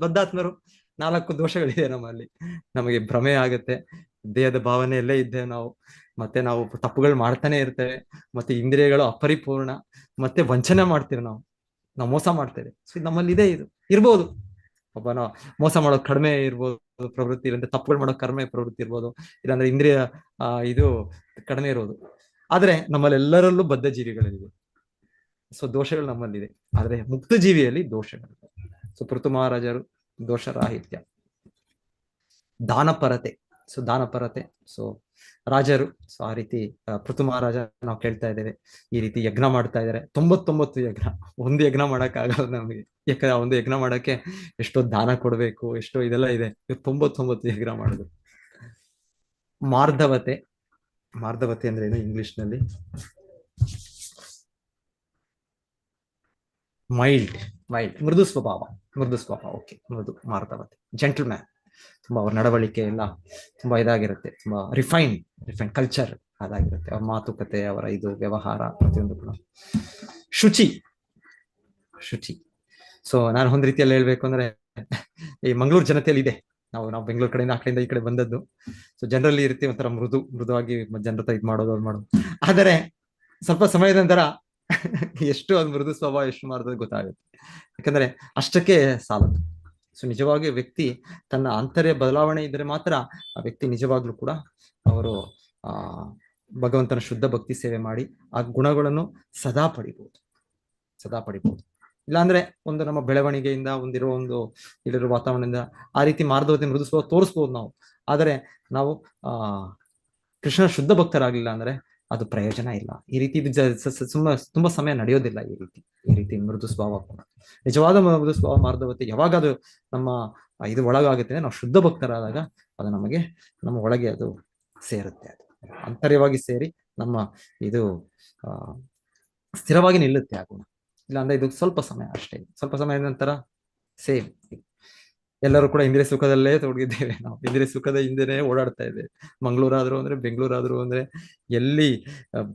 ಬದ್ಧಾತ್ಮರು. 4 ದೋಷಗಳಿದೆ ನಮ್ಮಲ್ಲಿ. ನಮಗೆ ಭ್ರಮೆ ಆಗುತ್ತೆ, ದೇಹದ ಭಾವನೆಯಲ್ಲೇ ಇದ್ದೇವೆ ನಾವು, ಮತ್ತೆ ನಾವು ತಪ್ಪುಗಳು ಮಾಡ್ತಾನೆ ಇರ್ತೇವೆ, ಮತ್ತೆ ಇಂದ್ರಿಯಗಳು ಅಪರಿಪೂರ್ಣ, ಮತ್ತೆ ವಂಚನೆ ಮಾಡ್ತೀವಿ ನಾವು ಮೋಸ ಮಾಡ್ತೇವೆ. ಸೊ ನಮ್ಮಲ್ಲಿ ಇದೆ, ಇದು ಇರ್ಬೋದು. ನಾವು ಮೋಸ ಮಾಡೋದು ಕಡಿಮೆ ಇರ್ಬೋದು ಪ್ರವೃತ್ತಿ, ಇಲ್ಲಂದ್ರೆ ತಪ್ಪುಗಳು ಮಾಡೋದು ಕಡಿಮೆ ಪ್ರವೃತ್ತಿ ಇರ್ಬೋದು, ಇಲ್ಲಾಂದ್ರೆ ಇಂದ್ರಿಯ ಇದು ಕಡಿಮೆ ಇರೋದು. ಆದ್ರೆ ನಮ್ಮಲ್ಲಿ ಎಲ್ಲರಲ್ಲೂ ಬದ್ಧ ಜೀವಿಗಳಿವೆ. ಸೊ ದೋಷಗಳು ನಮ್ಮಲ್ಲಿದೆ, ಆದ್ರೆ ಮುಕ್ತ ಜೀವಿಯಲ್ಲಿ ದೋಷಗಳಿವೆ. ಸೊ ಪೃಥು ಮಹಾರಾಜರು ದೋಷರಾಹಿತ್ಯ. ದಾನಪರತೆ, ಸೊ ದಾನಪರತೆ. ಸೊ ರಾಜರು, ಸೊ ಆ ರೀತಿ ಪೃಥು ಮಹಾರಾಜ ನಾವು ಕೇಳ್ತಾ ಇದ್ದೇವೆ, ಈ ರೀತಿ ಯಜ್ಞ ಮಾಡ್ತಾ ಇದ್ದಾರೆ. 99 ಯಜ್ಞ, ಒಂದು ಯಜ್ಞ ಮಾಡಕ್ ಆಗಲ್ಲ ನಮಗೆ. ಯಾಕಂದ್ರೆ ಒಂದು ಯಜ್ಞ ಮಾಡಕ್ಕೆ ಎಷ್ಟೋ ದಾನ ಕೊಡ್ಬೇಕು, ಎಷ್ಟೋ ಇದೆಲ್ಲ ಇದೆ. 99 ಯಜ್ಞ ಮಾಡುದು. ಮಾರ್ಧವತೆ, ಮಾರ್ಧವತೆ ಅಂದ್ರೆ ಏನು ಇಂಗ್ಲಿಷ್ ನಲ್ಲಿ? ಮೈಲ್ಡ್, ಮೃದು ಸ್ವಭಾವ, ಓಕೆ, ಮೃದು, ಮಾರ್ಧವತೆ, ಜೆಂಟಲ್ಮ್ಯಾನ್. ತುಂಬಾ ಅವ್ರ ನಡವಳಿಕೆ ಎಲ್ಲ ತುಂಬಾ ಇದಾಗಿರುತ್ತೆ, ತುಂಬಾ ರಿಫೈನ್ ಕಲ್ಚರ್ ಅದಾಗಿರುತ್ತೆ. ಅವ್ರ ಮಾತುಕತೆ, ಅವರ ಇದು ವ್ಯವಹಾರ, ಪ್ರತಿಯೊಂದು ಕೂಡ. ಶುಚಿ. ಸೊ ನಾನು ಒಂದ್ ರೀತಿಯಲ್ಲಿ ಹೇಳ್ಬೇಕು ಅಂದ್ರೆ, ಈ ಮಂಗಳೂರು ಜನತೆಯಲ್ಲಿ ಇದೆ. ನಾವು ಬೆಂಗಳೂರು ಕಡೆಯಿಂದ ಆ ಕಡೆಯಿಂದ ಈ ಕಡೆ ಬಂದದ್ದು. ಸೊ ಜನರಲ್ಲಿ ಇರ್ತೀವಿ ಒಂಥರ ಮೃದುವಾಗಿ ಜನರ ಹತ್ರ ಇದು ಮಾಡೋದು, ಆದರೆ ಸ್ವಲ್ಪ ಸಮಯದ ನಂತರ ಎಷ್ಟು ಅದು ಮೃದು ಸ್ವಭಾವ ಎಷ್ಟು ಮಾಡೋದು ಗೊತ್ತಾಗುತ್ತೆ. ಯಾಕಂದ್ರೆ ಅಷ್ಟಕ್ಕೆ ಸಾಲದು. ಸೊ ನಿಜವಾಗಿ ವ್ಯಕ್ತಿ ತನ್ನ ಆಂತರ್ಯ ಬದಲಾವಣೆ ಇದ್ರೆ ಮಾತ್ರ ಆ ವ್ಯಕ್ತಿ ನಿಜವಾಗ್ಲೂ ಕೂಡ ಅವರು ಭಗವಂತನ ಶುದ್ಧ ಭಕ್ತಿ ಸೇವೆ ಮಾಡಿ ಆ ಗುಣಗಳನ್ನು ಸದಾ ಪಡಿಬಹುದು. ಇಲ್ಲಾಂದ್ರೆ ಒಂದು ನಮ್ಮ ಬೆಳವಣಿಗೆಯಿಂದ ಇಲ್ಲಿರೋ ವಾತಾವರಣದಿಂದ ಆ ರೀತಿ ಮಾರ್ಧವತೆ, ಮೃದು ಸ್ವಭಾವ ತೋರಿಸ್ಬೋದು ನಾವು. ಆದರೆ ನಾವು ಕೃಷ್ಣ ಶುದ್ಧ ಭಕ್ತರಾಗ್ಲಿಲ್ಲ ಅಂದ್ರೆ ಅದು ಪ್ರಯೋಜನ ಇಲ್ಲ. ಈ ರೀತಿ ತುಂಬಾ ಸಮಯ ನಡೆಯೋದಿಲ್ಲ. ಈ ರೀತಿ ಮೃದು ಸ್ವಭಾವ ಕೂಡ ನಿಜವಾದ ಮೃದು ಸ್ವಭಾವ, ಮಾರ್ಧವತೆ ಯಾವಾಗ ಅದು ನಮ್ಮ ಇದು ಒಳಗಾಗುತ್ತೆ, ನಾವು ಶುದ್ಧ ಭಕ್ತರಾದಾಗ ಅದು ನಮ್ಮ ಒಳಗೆ ಅದು ಸೇರುತ್ತೆ. ಅದು ಅಂತರ್ಯವಾಗಿ ಸೇರಿ ನಮ್ಮ ಇದು ಸ್ಥಿರವಾಗಿ ನಿಲ್ಲುತ್ತೆ ಆ ಗುಣ. ಇಲ್ಲಾಂದ್ರೆ ಇದು ಸ್ವಲ್ಪ ಸಮಯ ಅಷ್ಟೇ. ಸ್ವಲ್ಪ ಸಮಯದ ನಂತರ ಸೇಮ್. ಎಲ್ಲರೂ ಕೂಡ ಇಂದ್ರಿಯ ಸುಖದಲ್ಲೇ ತೊಡಗಿದ್ದೇವೆ. ನಾವು ಇಂದ್ರಿಯ ಸುಖದ ಹಿಂದೆನೆ ಓಡಾಡ್ತಾ ಇದ್ದೇವೆ. ಮಂಗಳೂರಾದ್ರು ಅಂದ್ರೆ, ಬೆಂಗಳೂರಾದ್ರು ಅಂದ್ರೆ, ಎಲ್ಲಿ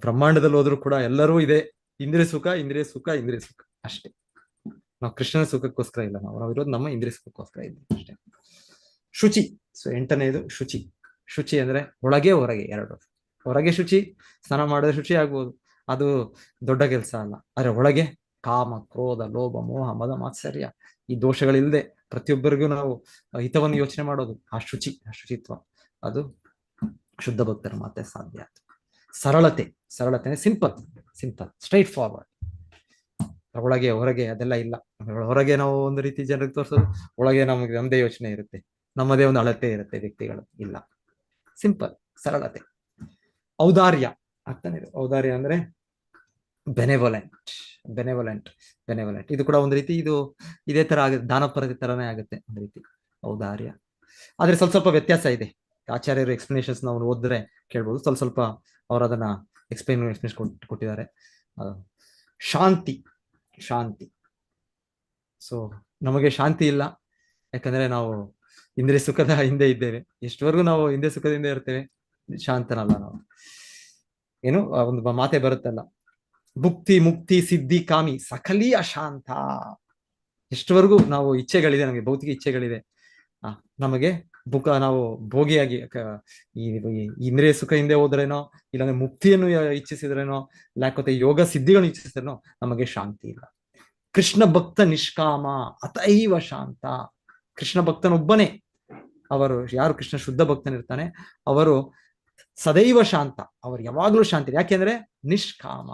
ಬ್ರಹ್ಮಾಂಡದಲ್ಲಿ ಹೋದ್ರು ಕೂಡ ಎಲ್ಲರೂ ಇದೆ ಇಂದ್ರಿಯ ಸುಖ ಅಷ್ಟೇ. ನಾವು ಕೃಷ್ಣನ ಸುಖಕ್ಕೋಸ್ಕರ ಇಲ್ಲ, ನಾವು ಇರೋದು ನಮ್ಮ ಇಂದ್ರಿಯ ಸುಖಕ್ಕೋಸ್ಕರ ಇದ್ದೀವಿ ಅಷ್ಟೇ. ಶುಚಿ. ಸೊ 8ನೇದು ಶುಚಿ ಅಂದ್ರೆ ಒಳಗೆ ಹೊರಗೆ ಎರಡು. ಹೊರಗೆ ಶುಚಿ, ಸ್ನಾನ ಮಾಡಿದ್ರೆ ಶುಚಿ ಆಗ್ಬೋದು, ಅದು ದೊಡ್ಡ ಕೆಲಸ ಅಲ್ಲ. ಆದ್ರೆ ಒಳಗೆ ಕಾಮ, ಕ್ರೋಧ, ಲೋಭ, ಮೋಹ, ಮದ, ಮಾತ್ಸರ್ಯ ಈ ದೋಷಗಳಿಲ್ಲದೆ ಪ್ರತಿಯೊಬ್ಬರಿಗೂ ನಾವು ಹಿತವನ್ನು ಯೋಚನೆ ಮಾಡೋದು, ಆ ಶುಚಿತ್ವ ಅದು ಶುದ್ಧ ಭಕ್ತರ ಮಾತ್ರ ಸಾಧ್ಯ. ಸರಳತೆ ಅಂದ್ರೆ ಸಿಂಪಲ್, ಸ್ಟ್ರೈಟ್ ಫಾರ್ವರ್ಡ್. ಒಳಗೆ ಹೊರಗೆ ಅದೆಲ್ಲ ಇಲ್ಲ. ಹೊರಗೆ ನಾವು ಒಂದು ರೀತಿ ಜನರಿಗೆ ತೋರಿಸೋದು, ಒಳಗೆ ನಮ್ಮದೇ ಯೋಚನೆ ಇರುತ್ತೆ, ನಮ್ಮದೇ ಒಂದು ಅಳತೆ ಇರುತ್ತೆ. ವ್ಯಕ್ತಿಗಳು ಇಲ್ಲ, ಸಿಂಪಲ್, ಸರಳತೆ. ಔದಾರ್ಯ ಔದಾರ್ಯ ಅಂದ್ರೆ ಬೆನೆವಲೆಂಟ್. ಇದು ಕೂಡ ಒಂದು ರೀತಿ ಇದು ಇದೇ ತರ ಆಗುತ್ತೆ, ದಾನಪರತೆ ತರನೇ ಆಗುತ್ತೆ ಒಂದು ರೀತಿ ಔದಾರ್ಯ. ಆದ್ರೆ ಸ್ವಲ್ಪ ವ್ಯತ್ಯಾಸ ಇದೆ. ಆಚಾರ್ಯರು ಎಕ್ಸ್ಪ್ಲನೇಷನ್ಸ್ ನಾವು ಓದಿದ್ರೆ ಕೇಳ್ಬೋದು. ಅವ್ರು ಅದನ್ನ ಎಕ್ಸ್ಪ್ಲೇಷನ್ ಕೊಟ್ಟಿದ್ದಾರೆ. ಶಾಂತಿ ಶಾಂತಿ. ಸೊ ನಮಗೆ ಶಾಂತಿ ಇಲ್ಲ, ಯಾಕಂದ್ರೆ ನಾವು ಇಂದ್ರಿಯ ಸುಖದ ಹಿಂದೆ ಇದ್ದೇವೆ. ಎಷ್ಟವರೆಗೂ ನಾವು ಇಂದ್ರಿಯ ಸುಖದಿಂದ ಇರ್ತೇವೆ, ಶಾಂತನಲ್ಲ ನಾವು. ಏನು ಒಂದು ಮಾತೆ ಬರುತ್ತಲ್ಲ, ಭುಕ್ತಿ ಮುಕ್ತಿ ಸಿದ್ಧಿ ಕಾಮಿ ಸಕಲಿ ಅಶಾಂತ. ಎಷ್ಟವರೆಗೂ ನಾವು ಇಚ್ಛೆಗಳಿದೆ, ನಮಗೆ ಭೌತಿಕ ಇಚ್ಛೆಗಳಿದೆ, ನಮಗೆ ನಾವು ಭೋಗಿಯಾಗಿ ಈ ಇಂದ್ರಿಯ ಸುಖ ಹಿಂದೆ ಹೋದ್ರೇನೋ, ಇಲ್ಲಾಂದ್ರೆ ಮುಕ್ತಿಯನ್ನು ಇಚ್ಛಿಸಿದ್ರೇನೋ, ಲಾಕೋತೆ ಯೋಗ ಸಿದ್ಧಿಗಳನ್ನು ಇಚ್ಛಿಸಿದ್ರೇನೋ ನಮಗೆ ಶಾಂತಿ ಇಲ್ಲ. ಕೃಷ್ಣ ಭಕ್ತ ನಿಷ್ಕಾಮ ಅತೈವ ಶಾಂತ. ಕೃಷ್ಣ ಭಕ್ತನೊಬ್ಬನೇ, ಅವರು ಯಾರು ಕೃಷ್ಣ ಶುದ್ಧ ಭಕ್ತನಿರ್ತಾನೆ ಅವರು ಸದೈವ ಶಾಂತ, ಅವರು ಯಾವಾಗ್ಲೂ ಶಾಂತಿ. ಯಾಕೆಂದ್ರೆ ನಿಷ್ಕಾಮ.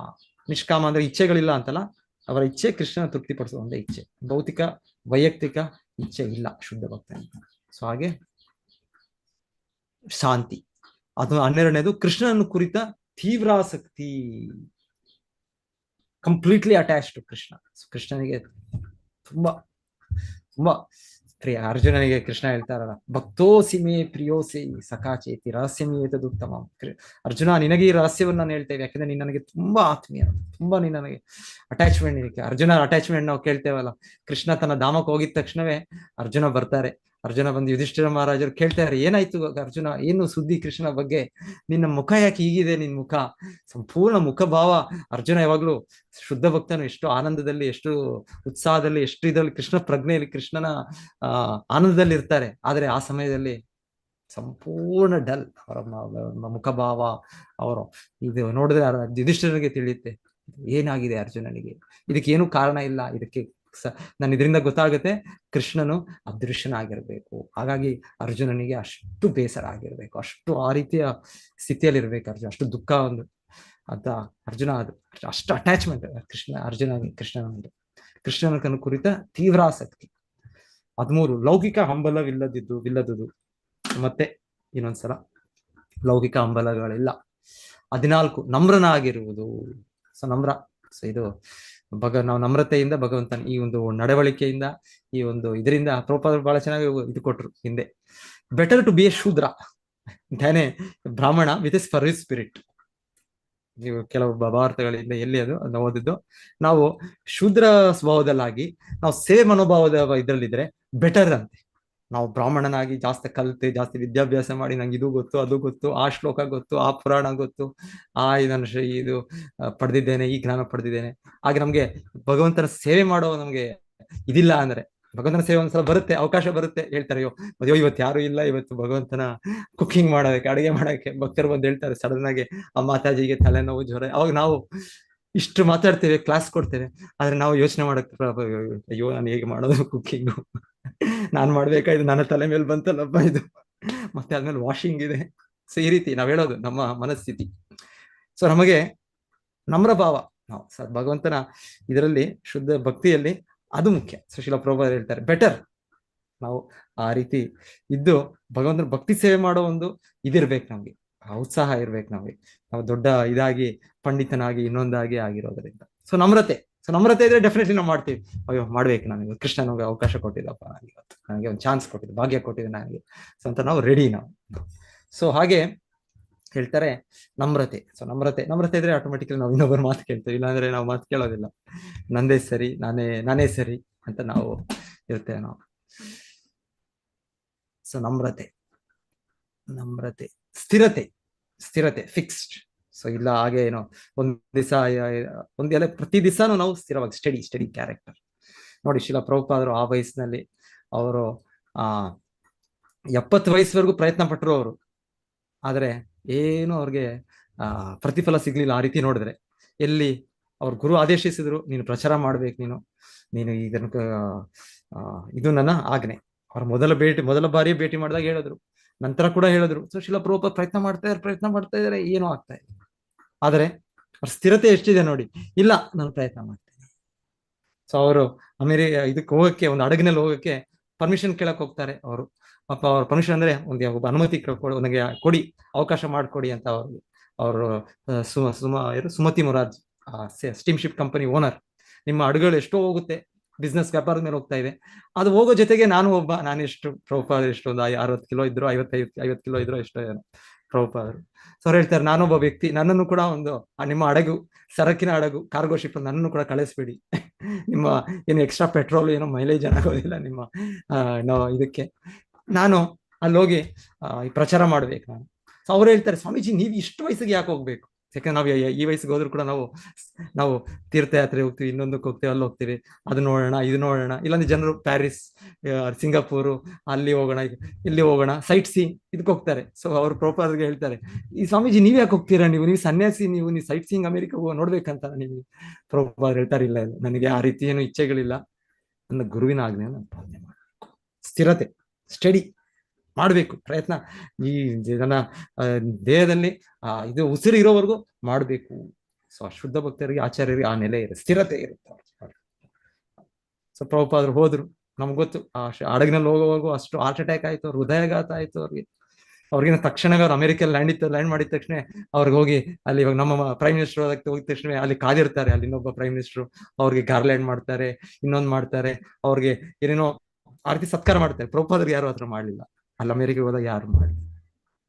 ನಿಷ್ಕಾಮ ಅಂದ್ರೆ ಇಚ್ಛೆಗಳಿಲ್ಲ ಅಂತಲ್ಲ, ಅವರ ಇಚ್ಛೆ ಕೃಷ್ಣನ ತೃಪ್ತಿಪಡಿಸುವ ಒಂದೇ ಇಚ್ಛೆ, ಭೌತಿಕ ವೈಯಕ್ತಿಕ ಇಚ್ಛೆ ಇಲ್ಲ ಶುದ್ಧ ಭಕ್ತನಿಗೆ. ಸೊ ಹಾಗೆ ಶಾಂತಿ. ಅದು 12ನೇದು ಕೃಷ್ಣನನ್ನು ಕುರಿತ ತೀವ್ರಾಸಕ್ತಿ, ಕಂಪ್ಲೀಟ್ಲಿ ಅಟ್ಯಾಚ್ ಟು ಕೃಷ್ಣ. ಕೃಷ್ಣನಿಗೆ ತುಂಬಾ ತುಂಬಾ ಪ್ರಿಯ. ಅರ್ಜುನನಿಗೆ ಕೃಷ್ಣ ಹೇಳ್ತಾರಲ್ಲ, ಭಕ್ತೋಸಿ ಮೇ ಪ್ರಿಯೋಸಿ ಸಖಾಚೇತಿ ರಹಸ್ಯಮಿ ಏತದ್ ಉತ್ತಮ. ಅರ್ಜುನ, ನಿನಗೆ ಈ ರಹಸ್ಯವನ್ನು ನಾನು ಹೇಳ್ತೇವೆ, ಯಾಕಂದ್ರೆ ನೀನ್ ನನಗೆ ತುಂಬಾ ಆತ್ಮೀಯ, ತುಂಬಾ ನೀನ್ ನನಗೆ ಅಟ್ಯಾಚ್ಮೆಂಟ್ ಇದಕ್ಕೆ. ಅರ್ಜುನ ಅಟ್ಯಾಚ್ಮೆಂಟ್ ನಾವು ಕೇಳ್ತೇವಲ್ಲ, ಕೃಷ್ಣ ತನ್ನ ಧಾಮಕ್ಕೆ ಹೋಗಿದ ತಕ್ಷಣವೇ ಅರ್ಜುನ ಬರ್ತಾರೆ. ಅರ್ಜುನ ಬಂದು ಯುಧಿಷ್ಠಿರ ಮಹಾರಾಜರು ಕೇಳ್ತಾರೆ, ಏನಾಯ್ತು ಅರ್ಜುನ, ಏನು ಸುದ್ದಿ ಕೃಷ್ಣ ಬಗ್ಗೆ, ನಿನ್ನ ಮುಖ ಯಾಕೆ ಹೀಗಿದೆ, ನಿನ್ ಮುಖ ಸಂಪೂರ್ಣ ಮುಖಭಾವ. ಅರ್ಜುನ ಯಾವಾಗ್ಲೂ ಶುದ್ಧ ಭಕ್ತನು ಎಷ್ಟು ಆನಂದದಲ್ಲಿ, ಎಷ್ಟು ಉತ್ಸಾಹದಲ್ಲಿ, ಎಷ್ಟು ಇದರಲ್ಲಿ ಕೃಷ್ಣ ಪ್ರಜ್ಞೆಯಲ್ಲಿ, ಕೃಷ್ಣನ ಆನಂದದಲ್ಲಿ ಇರ್ತಾರೆ. ಆದ್ರೆ ಆ ಸಮಯದಲ್ಲಿ ಸಂಪೂರ್ಣ ಡಲ್ ಅವರ ಮುಖಭಾವ. ಅವರು ಇದು ನೋಡಿದ್ರೆ ಯುಧಿಷ್ಠಿರನಿಗೆ ತಿಳಿಯುತ್ತೆ ಏನಾಗಿದೆ ಅರ್ಜುನನಿಗೆ, ಇದಕ್ಕೆ ಏನು ಕಾರಣ ಇಲ್ಲ, ಇದಕ್ಕೆ ನಾನು ಇದರಿಂದ ಗೊತ್ತಾಗುತ್ತೆ ಕೃಷ್ಣನು ಅದೃಶ್ಯನಾಗಿರ್ಬೇಕು. ಹಾಗಾಗಿ ಅರ್ಜುನನಿಗೆ ಅಷ್ಟು ಬೇಸರ ಆಗಿರ್ಬೇಕು, ಅಷ್ಟು ಆ ರೀತಿಯ ಸ್ಥಿತಿಯಲ್ಲಿ ಇರ್ಬೇಕು ಅರ್ಜುನ, ಅಷ್ಟು ದುಃಖ ಒಂದು ಅಂತ ಅರ್ಜುನ, ಅದು ಅಷ್ಟು ಅಟ್ಯಾಚ್ಮೆಂಟ್ ಕೃಷ್ಣನ ಕುರಿತ ತೀವ್ರಾಸಕ್ತಿ. 13 ಲೌಕಿಕ ಹಂಬಲವಿಲ್ಲದುದು. ಮತ್ತೆ ಇನ್ನೊಂದ್ಸಲ ಲೌಕಿಕ ಹಂಬಲಗಳಿಲ್ಲ. 14 ನಮ್ರನಾಗಿರುವುದು. ಸೊ ನಮ್ರ, ಸೊ ಇದು ನಾವು ನಮ್ರತೆಯಿಂದ ಭಗವಂತನ ಈ ಒಂದು ನಡವಳಿಕೆಯಿಂದ, ಈ ಒಂದು ಇದರಿಂದ ಪ್ರಭುಪಾದರು ಬಹಳ ಚೆನ್ನಾಗಿ ಇದು ಕೊಟ್ರು ಹಿಂದೆ. ಬೆಟರ್ ಟು ಬಿ ಎ ಶೂದ್ರ ಧ್ಯಾನೆ ಬ್ರಾಹ್ಮಣ ವಿತ್ ಎ ಸರ್ವಿಸ್ ಸ್ಪಿರಿಟ್. ನೀವು ಕೆಲವು ಭಾವಾರ್ಥಗಳಿಂದ ಎಲ್ಲಿ ಅದನ್ನ ಓದಿದ್ದು, ನಾವು ಶೂದ್ರ ಸ್ವಭಾವದಲ್ಲಾಗಿ ನಾವು ಸೇವೆ ಮನೋಭಾವದ ಇದ್ರಲ್ಲಿದ್ರೆ ಬೆಟರ್ ಅಂತೆ. ನಾವು ಬ್ರಾಹ್ಮಣನಾಗಿ ಜಾಸ್ತಿ ಕಲಿತೆ, ಜಾಸ್ತಿ ವಿದ್ಯಾಭ್ಯಾಸ ಮಾಡಿ, ನಂಗೆ ಇದು ಗೊತ್ತು, ಅದು ಗೊತ್ತು, ಆ ಶ್ಲೋಕ ಗೊತ್ತು, ಆ ಪುರಾಣ ಗೊತ್ತು, ಇದನ್ನು ಇದು ಪಡೆದಿದ್ದೇನೆ, ಈ ಜ್ಞಾನ ಪಡೆದಿದ್ದೇನೆ. ಹಾಗೆ ನಮ್ಗೆ ಭಗವಂತನ ಸೇವೆ ಮಾಡೋ ನಮ್ಗೆ ಇದಿಲ್ಲ ಅಂದ್ರೆ, ಭಗವಂತನ ಸೇವೆ ಒಂದ್ಸಲ ಬರುತ್ತೆ, ಅವಕಾಶ ಬರುತ್ತೆ, ಹೇಳ್ತಾರೆ ಅಯ್ಯೋ ಇವತ್ತು ಯಾರು ಇಲ್ಲ, ಇವತ್ತು ಭಗವಂತನ ಕುಕಿಂಗ್ ಮಾಡೋದಕ್ಕೆ, ಅಡುಗೆ ಮಾಡೋಕ್ಕೆ ಭಕ್ತರು ಬಂದು ಹೇಳ್ತಾರೆ ಸಡನ್ ಆಗಿ, ಆ ಮಾತಾಜಿಗೆ ತಲೆನೋವು, ಜ್ವರ. ಅವಾಗ ನಾವು ಇಷ್ಟು ಮಾತಾಡ್ತೇವೆ, ಕ್ಲಾಸ್ ಕೊಡ್ತೇವೆ, ಆದ್ರೆ ನಾವು ಯೋಚನೆ ಮಾಡಕ್, ಅಯ್ಯೋ ನಾನು ಹೇಗೆ ಮಾಡೋದು ಕುಕಿಂಗು, ನಾನ್ ಮಾಡ್ಬೇಕಾಯ್ತು, ನನ್ನ ತಲೆ ಮೇಲೆ ಬಂತಲ್ಲಪ್ಪ ಇದು, ಮತ್ತೆ ಆದ್ಮೇಲೆ ವಾಷಿಂಗ್ ಇದೆ. ಸೊ ಈ ರೀತಿ ನಾವ್ ಹೇಳೋದು ನಮ್ಮ ಮನಸ್ಥಿತಿ. ಸೊ ನಮಗೆ ನಮ್ರ ಭಾವ, ನಾವು ಭಗವಂತನ ಇದರಲ್ಲಿ ಶುದ್ಧ ಭಕ್ತಿಯಲ್ಲಿ ಅದು ಮುಖ್ಯ. ಸುಶೀಲ ಪ್ರಭುಪಾದರು ಹೇಳ್ತಾರೆ ಬೆಟರ್ ನಾವು ಆ ರೀತಿ ಇದ್ದು ಭಗವಂತನ ಭಕ್ತಿ ಸೇವೆ ಮಾಡೋ ಒಂದು ಇದಿರ್ಬೇಕು ನಮ್ಗೆ, ಆ ಉತ್ಸಾಹ ಇರ್ಬೇಕು ನಮ್ಗೆ. ನಾವು ದೊಡ್ಡ ಇದಾಗಿ ಪಂಡಿತನಾಗಿ ಇನ್ನೊಂದಾಗಿ ಆಗಿರೋದ್ರಿಂದ. ಸೊ ನಮ್ರತೆ ಇದ್ರೆ ಡೆಫಿನೆಟ್ಲಿ ನಾವು ಮಾಡ್ತೀವಿ. ಅಯ್ಯೋ ಮಾಡ್ಬೇಕು, ನನಗೆ ಕೃಷ್ಣ ನಮಗೆ ಅವಕಾಶ ಕೊಟ್ಟಿದ್ದಪ್ಪ, ನನಗೆ ಒಂದು ಚಾನ್ಸ್ ಕೊಟ್ಟಿದ್ದು, ಭಾಗ್ಯ ಕೊಟ್ಟಿದ್ದು ನನಗೆ. ಸೊ ಅಂತ ನಾವು ರೆಡಿ ನಾವು. ಸೊ ಹಾಗೆ ಹೇಳ್ತಾರೆ ನಮ್ರತೆ. ಸೊ ನಮ್ರತೆ ಇದ್ರೆ ಆಟೋಮೆಟಿಕಲಿ ನಾವು ಇನ್ನೊಬ್ಬರ ಮಾತು ಕೇಳ್ತೇವೆ, ಇಲ್ಲಾಂದ್ರೆ ನಾವು ಮಾತು ಕೇಳೋದಿಲ್ಲ. ನಂದೇ ಸರಿ, ನಾನೇ ಸರಿ ಅಂತ ನಾವು ಇರ್ತೇವೆ ನಾವು. ಸೊ ನಮ್ರತೆ, ಸ್ಥಿರತೆ ಫಿಕ್ಸ್ಡ್. ಸೊ ಇಲ್ಲ ಹಾಗೆ ಏನೋ ಒಂದ್ ದಿವಸ ಒಂದೆಲ್ಲ ಪ್ರತಿ ದಿವಸನೂ ನಾವು ಸ್ಥಿರವಾಗಿ ಸ್ಟಡಿ ಕ್ಯಾರೆಕ್ಟರ್. ನೋಡಿ ಶಿಲ ಪ್ರಭುಪಾದರು ಆ ವಯಸ್ಸಿನಲ್ಲಿ ಅವರು 70 ವಯಸ್ಸುವರೆಗೂ ಪ್ರಯತ್ನ ಪಟ್ಟರು ಅವರು, ಆದ್ರೆ ಏನು ಅವ್ರಿಗೆ ಪ್ರತಿಫಲ ಸಿಗ್ಲಿಲ್ಲ. ಆ ರೀತಿ ನೋಡಿದ್ರೆ ಎಲ್ಲಿ ಅವ್ರ ಗುರು ಆದೇಶಿಸಿದ್ರು, ನೀನು ಪ್ರಚಾರ ಮಾಡ್ಬೇಕು, ನೀನು ಇದನ್ನ ಇದು ನನ್ನ ಆಜ್ಞೆ. ಅವ್ರ ಮೊದಲ ಬಾರಿ ಭೇಟಿ ಮಾಡಿದಾಗ ಹೇಳಿದ್ರು, ನಂತರ ಕೂಡ ಹೇಳಿದ್ರು. ಸೊ ಶಿಲ ಪ್ರಭುಪಾದ ಪ್ರಯತ್ನ ಮಾಡ್ತಾ ಇದಾರೆ, ಏನೂ ಆಗ್ತಾ ಇಲ್ಲ. ಆದ್ರೆ ಅವ್ರ ಸ್ಥಿರತೆ ಎಷ್ಟಿದೆ ನೋಡಿ, ಇಲ್ಲ ನಾನು ಪ್ರಯತ್ನ ಮಾಡ್ತೇನೆ. ಸೊ ಅವರು ಇದಕ್ಕೆ ಹೋಗಕ್ಕೆ, ಒಂದು ಹಡಗಿನಲ್ಲಿ ಹೋಗಕ್ಕೆ ಪರ್ಮಿಷನ್ ಕೇಳಕ್ ಹೋಗ್ತಾರೆ ಅವರು. ಪಾಪ ಅವ್ರ ಪರ್ಮಿಷನ್ ಅಂದ್ರೆ ಒಬ್ಬ ಅನುಮತಿ ನನಗೆ ಕೊಡಿ, ಅವಕಾಶ ಮಾಡಿಕೊಡಿ ಅಂತ ಅವರು Sumati Morarji steamship company owner. ನಿಮ್ಮ ಹಡಗುಗಳು ಎಷ್ಟೋ ಹೋಗುತ್ತೆ, ಬಿಸ್ನೆಸ್ ವ್ಯಾಪಾರದ ಮೇಲೆ ಹೋಗ್ತಾ ಇದೆ, ಅದು ಹೋಗೋ ಜೊತೆಗೆ ನಾನೆಷ್ಟು ಪ್ರಭುಪಾದ ಎಷ್ಟು ಒಂದು 60 ಕಿಲೋ ಇದ್ರು, 50 ಕಿಲೋ ಇದ್ರು, ಎಷ್ಟೋ ಏನೋ ಪ್ರಭುಪಾದರು. ಸೊ ಅವ್ರು ಹೇಳ್ತಾರೆ, ನಾನೊಬ್ಬ ವ್ಯಕ್ತಿ, ನನ್ನನ್ನು ಕೂಡ ಒಂದು ನಿಮ್ಮ ಹಡಗು, ಸರಕಿನ ಹಡಗು, ಕಾರ್ಗೋ ಶಿಪ್ ನನ್ನನ್ನು ಕೂಡ ಕಳಿಸ್ಬಿಡಿ, ನಿಮ್ಮ ಏನು ಎಕ್ಸ್ಟ್ರಾ ಪೆಟ್ರೋಲ್ ಏನೋ ಮೈಲೇಜ್ ಆಗೋದಿಲ್ಲ ನಿಮ್ಮ ಇದಕ್ಕೆ. ನಾನು ಅಲ್ಲಿ ಹೋಗಿ ಈ ಪ್ರಚಾರ ಮಾಡ್ಬೇಕು ನಾನು. ಸೊ ಅವ್ರು ಹೇಳ್ತಾರೆ, ಸ್ವಾಮೀಜಿ ನೀವು ಇಷ್ಟು ವಯಸ್ಸಿಗೆ ಯಾಕೆ ಹೋಗ್ಬೇಕು? ಯಾಕಂದ್ರೆ ನಾವು ಈ ವಯಸ್ಸಿಗೆ ಹೋದ್ರು ಕೂಡ ನಾವು ತೀರ್ಥಯಾತ್ರೆ ಹೋಗ್ತೀವಿ, ಇನ್ನೊಂದಕ್ಕೆ ಹೋಗ್ತೀವಿ, ಅಲ್ಲಿ ಹೋಗ್ತೀವಿ, ಅದು ನೋಡೋಣ ಇದು ನೋಡೋಣ. ಇಲ್ಲಾಂದ್ರೆ ಜನರು ಪ್ಯಾರಿಸ್, ಸಿಂಗಾಪುರು, ಅಲ್ಲಿ ಹೋಗೋಣ, ಇಲ್ಲಿ ಹೋಗೋಣ, ಸೈಟ್ ಸೀಯಿಂಗ್ ಇದಕ್ಕೆ ಹೋಗ್ತಾರೆ. ಸೊ ಅವ್ರು ಪ್ರೊಪಾದರ್ಗೆ ಹೇಳ್ತಾರೆ, ಈ ಸ್ವಾಮೀಜಿ ನೀವ್ ಯಾಕೆ ಹೋಗ್ತೀರಾ? ನೀವು ಸನ್ಯಾಸಿ, ನೀವು ಸೈಟ್ ಸೀಯಿಂಗ್ ಅಮೆರಿಕ ನೋಡ್ಬೇಕಂತ ನೀವು. ಪ್ರೊಪಾದರ್ ಹೇಳ್ತಾರೆ, ಇಲ್ಲ ಇಲ್ಲ, ನನಗೆ ಆ ರೀತಿ ಏನು ಇಚ್ಛೆಗಳಿಲ್ಲ, ನನ್ನ ಗುರುವಿನ ಆಜ್ಞೆಯನ್ನು ಪಾಲನೆ ಮಾಡಬೇಕು, ಸ್ಥಿರತೆ, ಸ್ಟಡಿ ಮಾಡಬೇಕು, ಪ್ರಯತ್ನ ಈ ನನ್ನ ದೇಹದಲ್ಲಿ ಇದು ಉಸಿರು ಇರೋವರೆಗೂ ಮಾಡಬೇಕು. ಸೊ ಶುದ್ಧ ಭಕ್ತರಿಗೆ, ಆಚಾರ್ಯರಿಗೆ ಆ ನೆಲೆ ಇರುತ್ತೆ, ಸ್ಥಿರತೆ ಇರುತ್ತೆ. ಸೊ ಪ್ರಭುಪಾದರು ಹೋದ್ರು, ನಮ್ಗೆ ಗೊತ್ತು ಹಡಗಿನಲ್ಲಿ ಹೋಗೋವರೆಗೂ ಅಷ್ಟು ಹಾರ್ಟ್ ಅಟ್ಯಾಕ್ ಆಯ್ತು, ಅವ್ರಿಗೆ ಹೃದಯಾಘಾತ ಆಯ್ತು ಅವ್ರಿಗಿನ ತಕ್ಷಣವೇ ಅವ್ರು ಅಮೆರಿಕಲ್ಲಿ ಲ್ಯಾಂಡ್ ಮಾಡಿದ ತಕ್ಷಣ ಅವ್ರಿಗೆ ಹೋಗಿ ಅಲ್ಲಿ, ಇವಾಗ ನಮ್ಮ ಪ್ರೈಮ್ ಮಿನಿಸ್ಟರ್ ಹೋಗಿದ ತಕ್ಷಣ ಅಲ್ಲಿ ಕಾದಿರ್ತಾರೆ, ಅಲ್ಲಿ ಇನ್ನೊಬ್ಬ ಪ್ರೈಮ್ ಮಿನಿಸ್ಟರ್ ಅವ್ರಿಗೆ ಗಾರ್ಲ್ಯಾಂಡ್ ಮಾಡ್ತಾರೆ, ಇನ್ನೊಂದು ಮಾಡ್ತಾರೆ, ಅವ್ರಿಗೆ ಏನೇನೋ ಆ ರೀತಿ ಸತ್ಕಾರ ಮಾಡ್ತಾರೆ. ಪ್ರಭುಪಾದರಿಗೆ ಯಾರು ಹತ್ರ ಮಾಡ್ಲಿಲ್ಲ, ಅಲ್ಲಿ ಅಮೆರಿಕಗೆ ಹೋದಾಗ ಯಾರು ಮಾಡಲಿಲ್ಲ,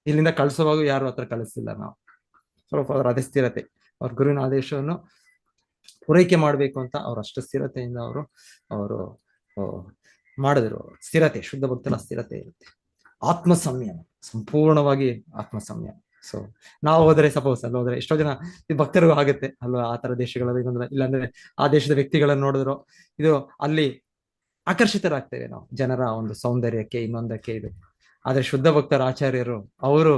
ಇಲ್ಲಿಂದ ಕಳಿಸುವಾಗ ಯಾರು ಹತ್ರ ಕಳಿಸ್ತಿಲ್ಲ ನಾವು. ಪ್ರಭುಪಾದರು ಅದೇ ಸ್ಥಿರತೆ, ಅವ್ರ ಗುರುವಿನ ಆದೇಶವನ್ನು ಪೂರೈಕೆ ಮಾಡ್ಬೇಕು ಅಂತ ಅವ್ರು ಅಷ್ಟು ಸ್ಥಿರತೆಯಿಂದ ಅವರು ಮಾಡಿದ್ರು. ಸ್ಥಿರತೆ, ಶುದ್ಧ ಭಕ್ತರ ಸ್ಥಿರತೆ ಇರುತ್ತೆ. ಆತ್ಮ ಸಂಯಮ, ಸಂಪೂರ್ಣವಾಗಿ ಆತ್ಮ ಸಂಯಮ. ಸೊ ನಾವು ಹೋದ್ರೆ, ಸಪೋಸ್ ಅಲ್ಲಿ ಹೋದ್ರೆ, ಎಷ್ಟೋ ಜನ ಭಕ್ತರಿಗೂ ಆಗುತ್ತೆ ಅಲ್ವಾ, ಆ ತರ ದೇಶಗಳಲ್ಲಿ ಇಲ್ಲಾಂದ್ರೆ ಆ ದೇಶದ ವ್ಯಕ್ತಿಗಳನ್ನು ನೋಡಿದ್ರು ಇದು ಅಲ್ಲಿ ಆಕರ್ಷಿತರಾಗ್ತೇವೆ ನಾವು, ಜನರ ಒಂದು ಸೌಂದರ್ಯಕ್ಕೆ, ಇನ್ನೊಂದಕ್ಕೆ. ಇದು ಆದ್ರೆ ಶುದ್ಧ ಭಕ್ತರ ಆಚಾರ್ಯರು ಅವರು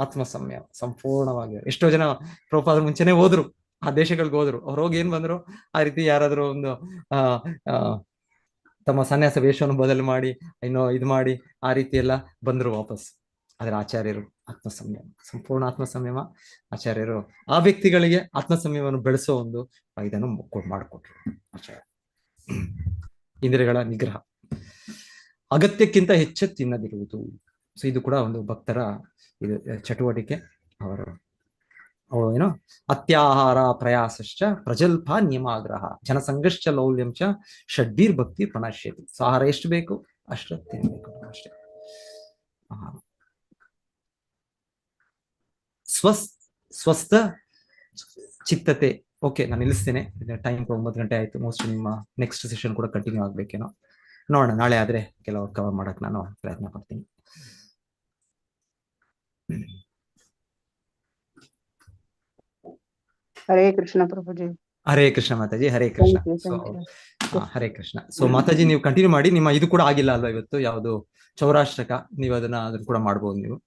ಆತ್ಮ ಸಂಯಮ ಸಂಪೂರ್ಣವಾಗಿ. ಎಷ್ಟೋ ಜನ ಪ್ರಭುಪಾದರು ಮುಂಚೆನೆ ಹೋದ್ರು, ಆ ದೇಶಗಳಿಗೆ ಹೋದ್ರು, ಅವ್ರು ಹೋಗಿ ಏನ್ ಬಂದ್ರು, ಆ ರೀತಿ ಯಾರಾದ್ರೂ ಒಂದು ತಮ್ಮ ಸನ್ಯಾಸ ವೇಷವನ್ನು ಬದಲು ಮಾಡಿ ಇದು ಮಾಡಿ ಆ ರೀತಿ ಎಲ್ಲ ಬಂದ್ರು ವಾಪಸ್. ಆದ್ರೆ ಆಚಾರ್ಯರು ಆತ್ಮ ಸಂಯಮ, ಸಂಪೂರ್ಣ ಆತ್ಮ ಸಂಯಮ. ಆಚಾರ್ಯರು ಆ ವ್ಯಕ್ತಿಗಳಿಗೆ ಆತ್ಮ ಸಂಯಮವನ್ನು ಬೆಳೆಸೋ ಒಂದು ಇದನ್ನು ಮಾಡಿಕೊಟ್ರು ಆಚಾರ್ಯ. ಇಂದ್ರಿಯಗಳ ನಿಗ್ರಹ, ಅಗತ್ಯಕ್ಕಿಂತ ಹೆಚ್ಚು ತಿನ್ನದಿರುವುದು. ಸೊ ಇದು ಕೂಡ ಒಂದು ಭಕ್ತರ ಇದು ಚಟುವಟಿಕೆ. ಅವರು ಏನೋ ಅತ್ಯಾಹಾರ ಪ್ರಯಾಸಶ್ಚ ಪ್ರಜಲ್ಪ ನಿಯಮಾಗ್ರಹ ಜನಸಂಘಶ್ಚ ಲೌಲ್ಯಂಚ ಷಡ್ಬೀರ್ ಭಕ್ತಿ ಪ್ರಣಶ್ಯತಿ. ಸೊ ಆಹಾರ ಎಷ್ಟು ಬೇಕು ಅಷ್ಟು ತಿನ್ಬೇಕು ಅಷ್ಟೇ. ಸ್ವಸ್ಥ ಚಿತ್ತತೆ. ಓಕೆ, ನಾನು ನಿಲ್ಲಿಸ್ತೇನೆ, ಟೈಮ್ 9 ಗಂಟೆ ಆಯ್ತು. ಮೋಸ್ಟ್ ನಿಮ್ಮ ನೆಕ್ಸ್ಟ್ ಸೆಷನ್ ಕೂಡ ಕಂಟಿನ್ಯೂ ಆಗ್ಬೇಕೇನೋ, ನೋಡೋಣ. ನಾಳೆ ಆದ್ರೆ ಕೆಲವು ಕವರ್ ಮಾಡಕ್ ನಾನು ಪ್ರಯತ್ನ ಪಡ್ತೀನಿ. ಹರೇ ಕೃಷ್ಣ ಪ್ರಭುಜಿ. ಹರೇ ಕೃಷ್ಣ ಮಾತಾಜಿ, ಹರೇ ಕೃಷ್ಣ. ಹರೇ ಕೃಷ್ಣ. ಸೊ ಮಾತಾಜಿ ನೀವು ಕಂಟಿನ್ಯೂ ಮಾಡಿ. ನಿಮ್ಮ ಇದು ಕೂಡ ಆಗಿಲ್ಲ ಅಲ್ವಾ ಇವತ್ತು, ಯಾವುದು ಚೌರಾಷ್ಟಕ, ನೀವು ಅದನ್ನ ಕೂಡ ಮಾಡ್ಬೋದು ನೀವು.